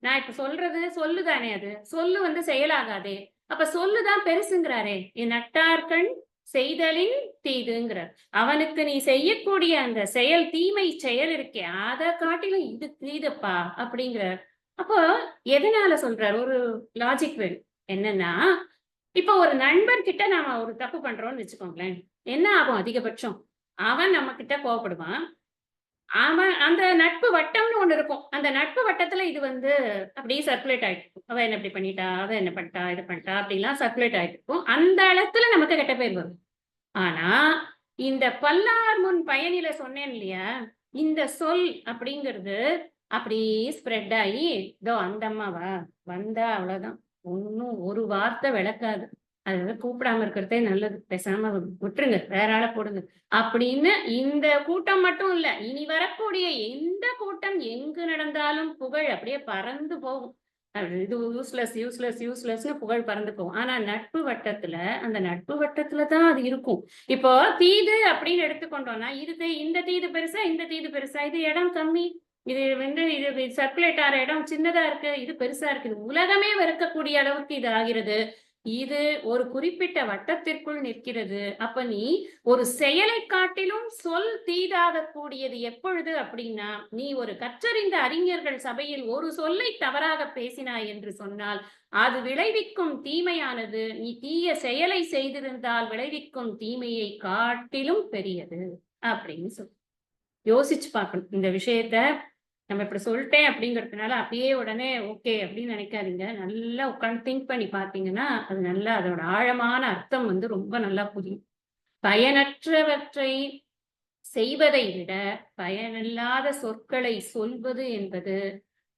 நான் இப்ப சொல்றது சொல்லுதானே, அது சொல்லு செயலாகாதே. அப்ப சொல்லுதான் பெருசுங்கிறாரே. நட்டார்கண் செய்தலின் தீதுங்கிறார். அவனுக்கு நீ செய்யக்கூடிய அந்த செயல், தீமை செயல் இருக்கே, அதை காட்டிலும் இது தீதப்பா அப்படிங்கிறார். அப்போ எதனால சொல்றார்? ஒரு லாஜிக் வேணும். என்னன்னா, இப்ப ஒரு நண்பன் கிட்ட நாம ஒரு தப்பு பண்றோம்னு வச்சுக்கோங்களேன். என்ன ஆகும்? அதிகபட்சம் அவன் நம்ம கிட்ட கோவப்படுவான். அவன் அந்த நட்பு வட்டம்னு ஒண்ணு இருக்கும். அந்த நட்பு வட்டத்துல இது அப்படியே சர்க்குலேட் ஆயிட்டு இருக்கும். அவ என்ன இப்படி பண்ணிட்டா, அவ என்ன பண்ணிட்டா, இது பண்ணிட்டா அப்படிலாம் சர்க்குலேட் ஆயிட்டு இருக்கும். அந்த இடத்துல நமக்கு கெட்ட பேர் வரும். ஆனா இந்த பல்லார் முன் பயனில சொன்னேன் இல்லையா, இந்த சொல் அப்படிங்கிறது அப்படியே ஸ்ப்ரெட் ஆகி, இதோ அந்த அம்மாவா வந்தா அவ்வளவுதான், ஒன்னும் ஒரு வார்த்தை விளக்காது, அது கூப்பிடாம இருக்கிறதே நல்லது, பேசாம விட்டுருங்க, வேற ஆளை போடுங்க அப்படின்னு. இந்த கூட்டம் மட்டும் இல்ல, இனி வரக்கூடிய எந்த கூட்டம் எங்கு நடந்தாலும் புகழ் அப்படியே பறந்து போகும். இது யூஸ்லெஸ் யூஸ்லெஸ் யூஸ்லெஸ்னு புகழ் பறந்து போகும். ஆனா நட்பு வட்டத்துல, அந்த நட்பு வட்டத்துல தான் அது இருக்கும். இப்போ தீது அப்படின்னு எடுத்துக்கொண்டோம்னா, இந்த தீது பெருசா, இந்த தீது பெருசா? இது இடம் கம்மி, இது இது சர்க்குலேட் ஆகிற இடம் சின்னதா இருக்கு, இது பெருசா இருக்கு. உலகமே வெறுக்கக்கூடிய அளவுக்கு இது ஆகிறது. இது ஒரு குறிப்பிட்ட வட்டத்திற்குள் நிற்கிறது. அப்ப நீ ஒரு செயலை காட்டிலும் சொல் தீதாக கூடியது எப்பொழுது அப்படின்னா, நீ ஒரு கற்றறிந்த அறிஞர்கள் சபையில் ஒரு சொல்லை தவறாக பேசினாய் என்று சொன்னால், அது விளைவிக்கும் தீமையானது நீ தீய செயலை செய்திருந்தால் விளைவிக்கும் தீமையை காட்டிலும் பெரியது அப்படின்னு சொல்லி யோசிச்சு பார்க்கணும் இந்த விஷயத்த. நம்ம இப்படி சொல்லிட்டேன் அப்படிங்கிறதுனால அப்படியே உடனே ஓகே அப்படின்னு நினைக்காதீங்க. நல்லா உட்காந்து திங்க் பண்ணி பார்த்தீங்கன்னா, அது நல்லா அதோட ஆழமான அர்த்தம் ரொம்ப நல்லா புரியும். பயனற்றவற்றை செய்வதை விட பயனில்லாத சொற்களை சொல்வது என்பது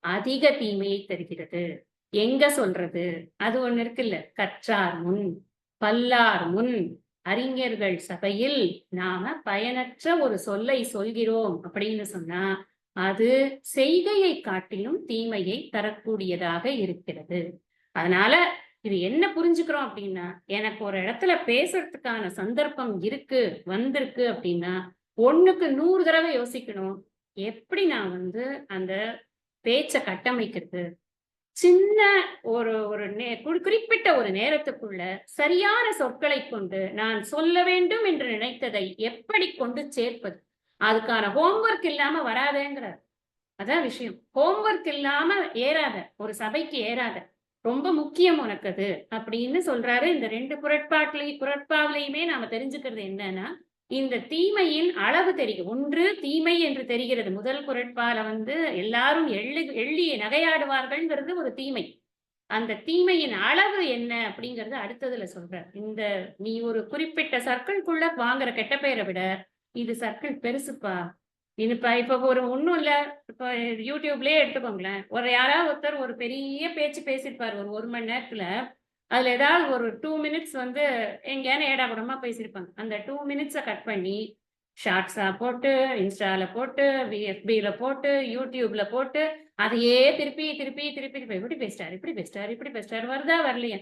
அதிக தீமையை தருகிறது. எங்க சொல்றது? அது ஒண்ணு இருக்குல்ல, கற்றார் முன், பல்லார் முன், அறிஞர்கள் சபையில் நாம பயனற்ற ஒரு சொல்லை சொல்கிறோம் அப்படின்னு சொன்னா, அது செய்கையை காட்டிலும் தீமையை தரக்கூடியதாக இருக்கிறது. அதனால இது என்ன புரிஞ்சுக்கிறோம் அப்படின்னா, எனக்கு ஒரு இடத்துல பேசுறதுக்கான சந்தர்ப்பம் வந்திருக்கு அப்படின்னா, 1க்கு 100 தடவை யோசிக்கணும். எப்படி நான் அந்த பேச்ச கட்டமைக்கிறது? சின்ன ஒரு குறிப்பிட்ட ஒரு நேரத்துக்குள்ள சரியான சொற்களை கொண்டு நான் சொல்ல வேண்டும் என்று நினைத்ததை எப்படி கொண்டு சேர்ப்பது? அதுக்கான ஹோம்வொர்க் இல்லாம வராதேங்கிறார். அதான் விஷயம். ஹோம்வொர்க் இல்லாம ஏறாத, ஒரு சபைக்கு ஏறாத. ரொம்ப முக்கியம் உனக்கு அது அப்படின்னு சொல்றாரு. இந்த 2 குறட்பாவிலையுமே நாம தெரிஞ்சுக்கிறது என்னன்னா, இந்த தீமையின் அளவு தெரியும். ஒன்று தீமை என்று தெரிகிறது. முதல் குறட்பால எல்லாரும் எள்ளி நகையாடுவார்கள்ங்கிறது ஒரு தீமை. அந்த தீமையின் அளவு என்ன அப்படிங்கறது அடுத்ததுல சொல்றார். நீ ஒரு குறிப்பிட்ட சர்க்கிள்குள்ள வாங்குற கெட்ட பெயரை விட இது சர்க்கிள் பெருசுப்பா. இப்ப ஒண்ணும் இல்ல. இப்ப யூடியூப்லயே எடுத்துக்கோங்களேன். யாராவது ஒருத்தர் ஒரு பெரிய பேச்சு பேசியிருப்பாரு ஒரு மணி நேரத்துல. அதுல ஏதாவது ஒரு 2 மினிட்ஸ் எங்கேயான ஏடா கூடமா பேசியிருப்பாங்க. அந்த 2 மினிட்ஸ கட் பண்ணி ஷார்ட்ஸா போட்டு, இன்ஸ்டால போட்டு, FBல போட்டு, யூடியூப்ல போட்டு, அதையே திருப்பி திருப்பி திருப்பி இப்படி பேசிட்டாரு வருதா வரலையா?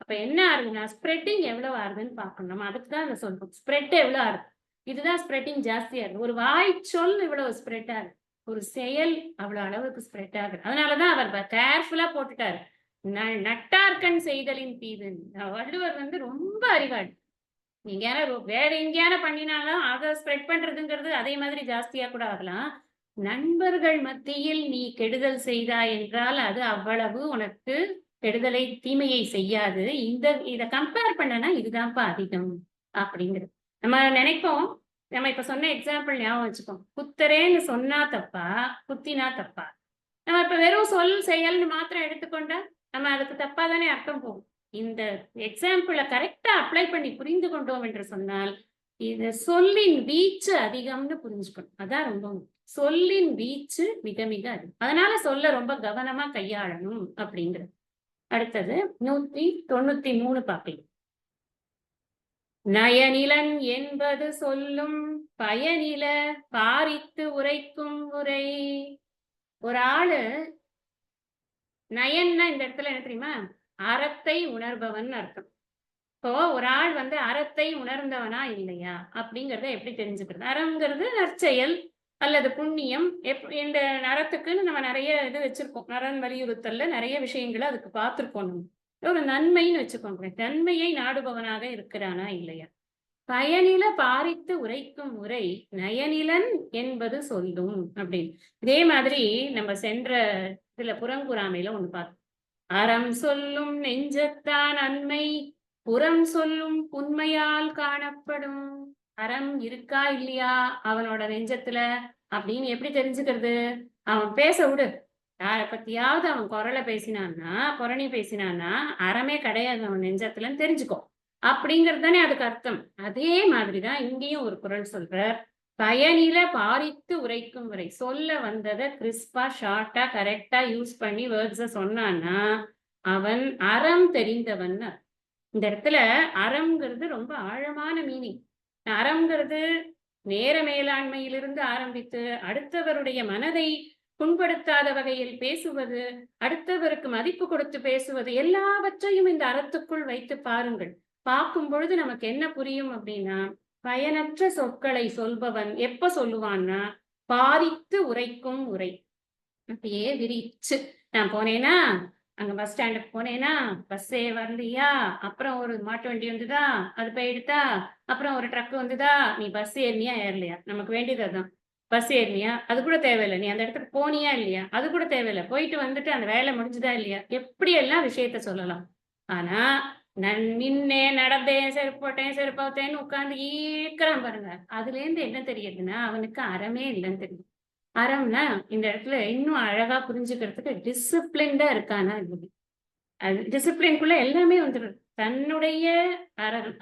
அப்ப என்ன ஆகுதுன்னா, ஸ்ப்ரெட்டிங் எவ்வளவு ஆகுதுன்னு பார்க்கணும். நம்ம அதுக்கு தான் சொல்றோம். ஸ்ப்ரெட் எவ்வளவு ஆகுது? இதுதான் ஸ்ப்ரெட்டிங் ஜாஸ்தியா இருக்கு. ஒரு வாய் சொல் இவ்வளவு ஸ்ப்ரெட் ஆகுது. ஒரு செயல் அவ்வளவு அளவுக்கு ஸ்ப்ரெட் ஆகுது. அதனாலதான் அவர் கேர்ஃபுல்லா போட்டுட்டாரு. நட்டார்கண் செய்தலின் தீது. வள்ளுவர் வந்து ரொம்ப அறிவாளி. நீங்க வேற எங்கேயான பண்ணினாலும் அதை ஸ்ப்ரெட் பண்றதுங்கிறது அதே மாதிரி ஜாஸ்தியா கூட ஆகலாம். நண்பர்கள் மத்தியில் நீ கெடுதல் செய்தாய் என்றால் அது அவ்வளவு உனக்கு கெடுதலை தீமையை செய்யாது. இத கம்பேர் பண்ணனா இதுதான்ப்பா அதிகம் அப்படிங்கிறது. நம்ம நினைப்போம். நம்ம இப்ப சொன்ன எக்ஸாம்பிள் ஞாபகம் வச்சுக்கோம். குத்தரேன்னு சொன்னா தப்பா, குத்தினா தப்பா? நம்ம இப்ப வெறும் சொல் செயல்னு மாத்திரம் எடுத்துக்கொண்டா நம்ம அதுக்கு தப்பா தானே அர்த்தம் போகும். இந்த எக்ஸாம்பிள கரெக்டா அப்ளை பண்ணி புரிந்து கொண்டோம் என்று சொன்னால் இது சொல்லின் வீச்சு அதிகம்னு புரிஞ்சுக்கணும். அதான் ரொம்ப முக்கியம். சொல்லின் வீச்சு மிக மிக அதிகம். அதனால சொல்ல ரொம்ப கவனமா கையாளணும் அப்படிங்கிறது. அடுத்தது 193 பார்க்கலாம். நயனிலன் என்பது சொல்லும் பயனில பாரித்து உரைக்கும் உரை. ஒரு ஆளு நயன்னா இந்த இடத்துல என்ன தெரியுமா? அறத்தை உணர்பவன் அர்த்தம். இப்போ ஒரு ஆள் வந்து அறத்தை உணர்ந்தவனா இல்லையா அப்படிங்கறத எப்படி தெரிஞ்சுக்கிறது? அறம்ங்கிறது நற்செயல் அல்லது புண்ணியம். இந்த அறத்துக்குன்னு நம்ம நிறைய இது வச்சிருக்கோம். அறம் வலியுறுத்தல்ல நிறைய விஷயங்களை அதுக்கு பார்த்திருக்கோம் நம்ம. ஒரு நன்மைன்னு வச்சுக்கோங்க. நன்மையை நாடுபவனாக இருக்கிறானா இல்லையா? பயனில பாரித்து உரைக்கும் உரை நயனிலன் என்பது சொல்லும் அப்படின்னு. இதே மாதிரி நம்ம சென்ற இதுல புறங்குறாமையில ஒண்ணு பார்த்தோம். அறம் சொல்லும் நெஞ்சத்தான் அண்மை புறம் சொல்லும் உண்மையால் காணப்படும். அறம் இருக்கா இல்லையா அவனோட நெஞ்சத்துல அப்படின்னு எப்படி தெரிஞ்சுக்கிறது? அவன் பேச விடு. யார பத்தியாவது அவன் குரலை பேசினான்னா புரணி பேசினான்னா அறமே கிடையாது அவன் நெஞ்சத்துலன்னு தெரிஞ்சுக்கோ அப்படிங்கிறது தானே அதுக்கு அர்த்தம். அதே மாதிரிதான் இங்கேயும் ஒரு குரல் சொல்ற. பயனில பாரித்து உரைக்கும் வரை சொல்ல வந்ததை கிறிஸ்பா ஷார்ட்டா கரெக்டா யூஸ் பண்ணி வேர்ட்ஸ சொன்னான்னா அவன் அறம் தெரிந்தவன். இந்த இடத்துல அறம்ங்கிறது ரொம்ப ஆழமான மீனிங். அறம்ங்கிறது நேர மேலாண்மையிலிருந்து ஆரம்பித்து அடுத்தவருடைய மனதை புண்படுத்தாத வகையில் பேசுவது, அடுத்தவருக்கு மதிப்பு கொடுத்து பேசுவது, எல்லாவற்றையும் இந்த அறத்துக்குள் வைத்து பாருங்கள். பார்க்கும் பொழுது நமக்கு என்ன புரியும் அப்படின்னா, பயனற்ற சொற்களை சொல்பவன் எப்ப சொல்லுவான்னா பாரித்து உரைக்கும் உரை. அப்படியே விரிச்சு நான் போனேனா அங்க பஸ் ஸ்டாண்டுக்கு போனேனா பஸ்ஸே வரலையா, அப்புறம் ஒரு மாட்டு வண்டி வந்துதா அது போயிடுதா, அப்புறம் ஒரு ட்ரக் வந்துதா, நீ பஸ் ஏறினியா ஏறலையா, நமக்கு வேண்டியது அதுதான். பஸ் ஏறினியா அது கூட தேவையில்லை, நீ அந்த இடத்துக்கு போனியா இல்லையா அது கூட தேவையில்லை, போயிட்டு வந்துட்டு அந்த வேலை முடிஞ்சுதா இல்லையா, எப்படி எல்லாம் விஷயத்த சொல்லலாம். ஆனா நான் நின்னேன் நடந்தேன் செருப்பு போட்டேன் செருப்பு போட்டேன்னு உட்கார்ந்து ஈக்கிறான் பாருங்க. அதுல இருந்து என்ன தெரியுதுன்னா அவனுக்கு அறமே இல்லைன்னு தெரியும். அறம்னா இந்த இடத்துல இன்னும் அழகா புரிஞ்சுக்கிறதுக்கு டிசிப்ளின்டா இருக்கானா இல்லையா? அது டிசிப்ளின்குள்ள எல்லாமே வந்துடும். தன்னுடைய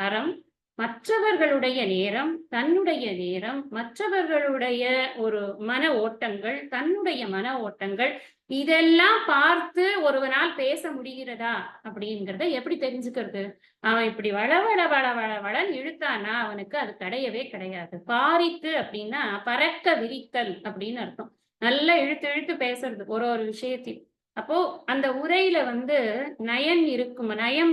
அறம், மற்றவர்களுடைய நேரம், தன்னுடைய நேரம், மற்றவர்களுடைய ஒரு மன ஓட்டங்கள், தன்னுடைய மன ஓட்டங்கள், இதெல்லாம் பார்த்து ஒருவனால் பேச முடிகிறதா அப்படிங்கிறத எப்படி தெரிஞ்சுக்கிறது? அவன் இப்படி வளவள வளவளன்னு இழுத்தானா அவனுக்கு அது கிடையவே கிடையாது. பாரித்து அப்படின்னா பறக்க விரித்தல் அப்படின்னு அர்த்தம். நல்லா இழுத்து இழுத்து பேசுறது ஒரு ஒரு விஷயத்தையும். அப்போ அந்த உரையில வந்து நயம்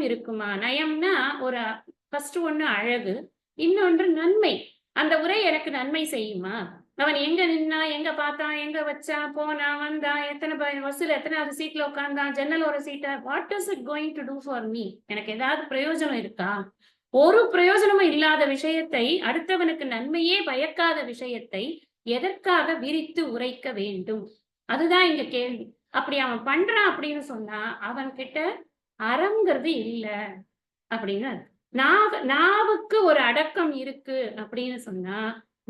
இருக்குமா? நயம்னா ஒரு ஃபர்ஸ்ட் ஒண்ணு அழகு, இன்னொன்று நன்மை. அந்த உரை எனக்கு நன்மை செய்யுமா? அவன் எங்க நின்னா, எங்க பார்த்தான், எங்க வச்சான், போனான், வந்தான், எத்தனை பஸ்ல எத்தனாவது சீட்ல உட்கார்ந்தான், ஜன்னல் ஒரு சீட்டா, what is it going to do for me? எனக்கு ஏதாவது பிரயோஜனம் இருக்கா? ஒரு பிரயோஜனமும் இல்லாத விஷயத்தை, அடுத்தவனுக்கு நன்மையே பயக்காத விஷயத்தை எதற்காக விரித்து உரைக்க வேண்டும்? அதுதான் இங்க கேள்வி. அப்படி அவன் பண்றான் அப்படின்னு சொன்னா அவன் கிட்ட அறம்ங்கிறது இல்ல அப்படின்னு அர்த்தம். நாவுக்கு ஒரு அடக்கம் இருக்கு அப்படின்னு சொன்னா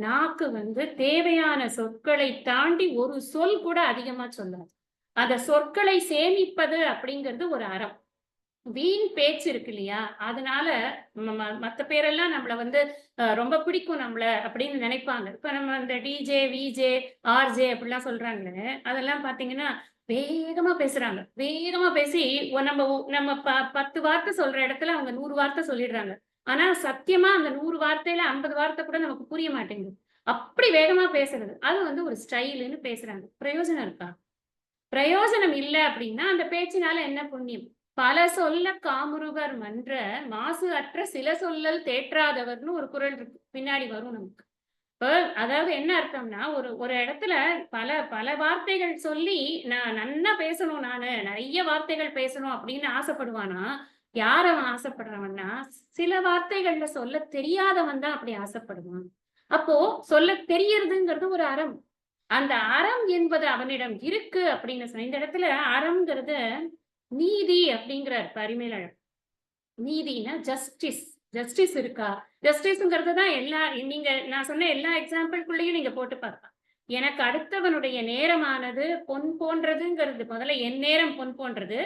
நாக்கு வந்து தேவையான சொற்களை தாண்டி ஒரு சொல் கூட அதிகமா சொல்லாது. அந்த சொற்களை சேமிப்பது அப்படிங்கிறது ஒரு அறம். வீண் பேச்சு இருக்கு இல்லையா? அதனால மத்த பேரெல்லாம் நம்மள வந்து ரொம்ப பிடிக்கும் நம்மள அப்படின்னு நினைப்பாங்க. இப்ப நம்ம இந்த டிஜே, விஜே, ஆர்ஜே அப்படிலாம் சொல்றாங்களே, அதெல்லாம் பார்த்தீங்கன்னா, வேகமா பேசுறாங்க. வேகமா பேசி நம்ம நம்ம 10 வார்த்தை சொல்ற இடத்துல அவங்க 100 வார்த்தை சொல்லிடுறாங்க. ஆனா சத்தியமா அந்த 100 வார்த்தையில 50 வார்த்தை கூட நமக்கு புரிய மாட்டேங்குது. அப்படி வேகமா பேசுறது. அது வந்து ஒரு ஸ்டைல்ன்னு பேசுறாங்க. பிரயோஜனம் இருக்கா? பிரயோஜனம் இல்ல அப்படின்னா அந்த பேச்சினால என்ன புண்ணியம்? பல சொல்ல காமுறுவர் மன்ற மாசு அற்ற சில சொல்லல் தேற்றாதவர்னு ஒரு குறள் இருக்கு. பின்னாடி வரும் நமக்கு. இப்ப அதாவது என்ன அர்த்தம்னா, ஒரு ஒரு இடத்துல பல பல வார்த்தைகள் சொல்லி, நான் நன்னா பேசணும் நானு, நெறைய வார்த்தைகள் பேசணும் அப்படின்னு ஆசைப்படுவானா, யார் அவன் ஆசைப்படுறவன்னா, சில வார்த்தைகள்ல சொல்லத் தெரியாதவன் தான் அப்படி ஆசைப்படுவான். அப்போ சொல்லத் தெரியறதுங்கிறது ஒரு அறம். அந்த அறம் என்பது அவனிடம் இருக்கு அப்படின்னு சொன்னா இந்த இடத்துல அறம்ங்கிறத நீதி அப்படிங்கிறார் பரிமேலழகர். நீதினா ஜஸ்டிஸ். ஜஸ்டிஸ் இருக்கா? ஜஸ்டிஸ்ங்கிறது தான் நீங்க நான் சொன்ன எல்லா எக்ஸாம்பிள்குள்ளயும் நீங்க போட்டு பார்க்கலாம். எனக்கு அடுத்தவனுடைய நேரமானது பொன் போன்றதுங்கிறது முதல்ல என் நேரம் பொன் போன்றது.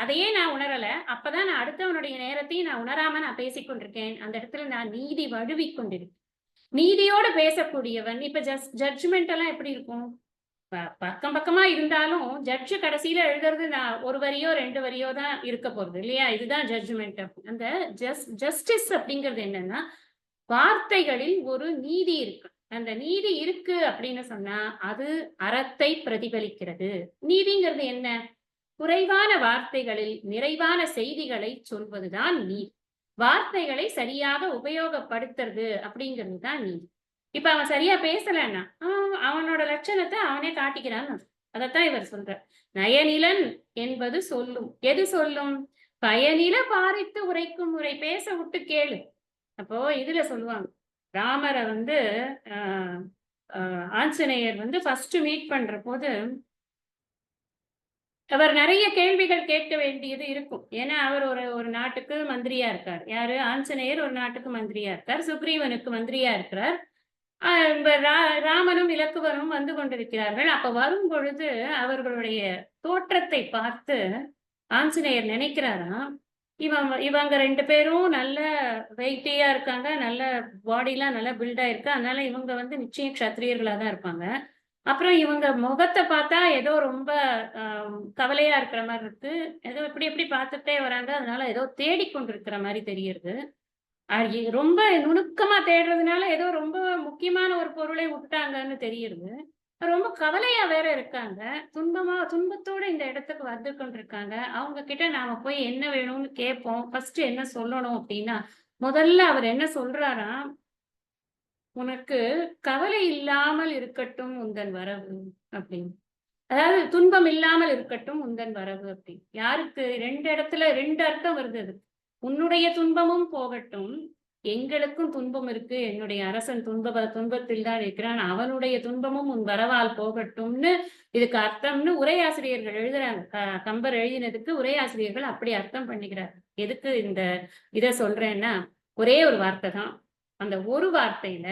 அதையே நான் உணரல. அப்பதான் நான் அடுத்தவனுடைய நேரத்தையும் நான் உணராம நான் பேசிக் கொண்டிருக்கேன். அந்த இடத்துல நான் நீதி வழுவிக் கொண்டிருக்கேன். நீதியோடு பேசக்கூடியவன் இப்ப ஜட்ஜ்மெண்ட் எல்லாம் எப்படி இருக்கும்? பக்கம் பக்கமா இருந்தாலும் ஜட்ஜ் கடைசியில எழுதுறது நான் ஒரு வரியோ 2 வரியோ தான் இருக்க போறது இல்லையா? இதுதான் ஜட்ஜ்மெண்ட். அந்த ஜஸ்டிஸ் அப்படிங்கிறது என்னன்னா, வார்த்தைகளில் ஒரு நீதி இருக்கு. அந்த நீதி இருக்கு அப்படின்னு சொன்னா, அது அறத்தை பிரதிபலிக்கிறது. நீதிங்கிறது என்ன? குறைவான வார்த்தைகளில் நிறைவான செய்திகளை சொல்வதுதான் நீதி. வார்த்தைகளை சரியாக உபயோகப்படுத்துறது அப்படிங்கிறது தான் நீதி. இப்ப அவன் சரியா பேசலன்னா, அவனோட லட்சணத்த அவனே காட்டிக்கிறான்னு அர்த்தம். அதத்தான் இவர் சொல்றார். நயனிலன் என்பது சொல்லும். எது சொல்லும்? பயனில பாரித்து உரைக்கும் முறை. பேச விட்டு கேளு. அப்போ இதுல சொல்லுவாங்க. ராமர வந்து அ அ ஆஞ்சநேயர் வந்து ஃபர்ஸ்ட் மீட் பண்ற போது, அவர் நெறைய கேள்விகள் கேட்க வேண்டியது இருக்கும். ஏன்னா, அவர் ஒரு ஒரு நாட்டுக்கு மந்திரியா இருக்கார். யாரு? ஆஞ்சநேயர் ஒரு நாட்டுக்கு மந்திரியா இருக்கார். சுக்ரீவனுக்கு மந்திரியா இருக்கிறார். இப்ப ராமனும் இலக்குவனும் வந்து கொண்டிருக்கிறார்கள். அப்ப வரும்பொழுது அவர்களுடைய தோற்றத்தை பார்த்து ஆஞ்சநேயர் நினைக்கிறாராம், இவங்க 2 பேரும் நல்ல வெயிட்டியா இருக்காங்க. நல்ல பாடிலாம் நல்லா பில்ட் ஆயிருக்கு. அதனால இவங்க வந்து நிச்சயம் க்ஷத்திரியர்களா தான் இருப்பாங்க. அப்புறம் இவங்க முகத்த பார்த்தா ஏதோ ரொம்ப அ கவலையா இருக்கிற மாரி இருக்கு. ஏதோ இப்டி இப்டி பார்த்துட்டே வராங்க. அதனால ஏதோ தேடிக் கொண்டிருக்கிற மாரி தெரியுது. ரொம்ப நுணுக்கமா தேடுறதுனால ஏதோ ரொம்ப முக்கியமான ஒரு பொருளை விட்டுட்டாங்கன்னு தெரியுது. ரொம்ப கவலையா வேற இருக்காங்க. துன்பத்தோட இந்த இடத்துக்கு வந்து கொண்டிருக்காங்க. அவங்க கிட்ட நாம போய் என்ன வேணும்னு கேட்போம். ஃபர்ஸ்ட் என்ன சொல்லணும் அப்டின்னா, முதல்ல அவர் என்ன சொல்றாராம், "உனக்கு கவலை இல்லாமல் இருக்கட்டும் உந்தன் வரவு" அப்டின்னு. அதாவது துன்பம் இல்லாமல் இருக்கட்டும் உந்தன் வரவு அப்படின்னு. யாருக்கு? 2 இடத்துல 2 அர்த்தம் வருது அதுக்கு. உன்னுடைய துன்பமும் போகட்டும். எங்களுக்கும் துன்பம் இருக்கு. என்னுடைய அரசன் துன்பத்தில் தான் இருக்கிறான். அவனுடைய துன்பமும் உன் வரவால் போகட்டும்னு இதுக்கு அர்த்தம்னு உரையாசிரியர்கள் எழுதுறாங்க. கம்பர் எழுதினதுக்கு உரையாசிரியர்கள் அப்படி அர்த்தம் பண்ணிக்கிறார். எதுக்கு இத சொல்றேன்னா, ஒரே ஒரு வார்த்தை தான். அந்த ஒரு வார்த்தையில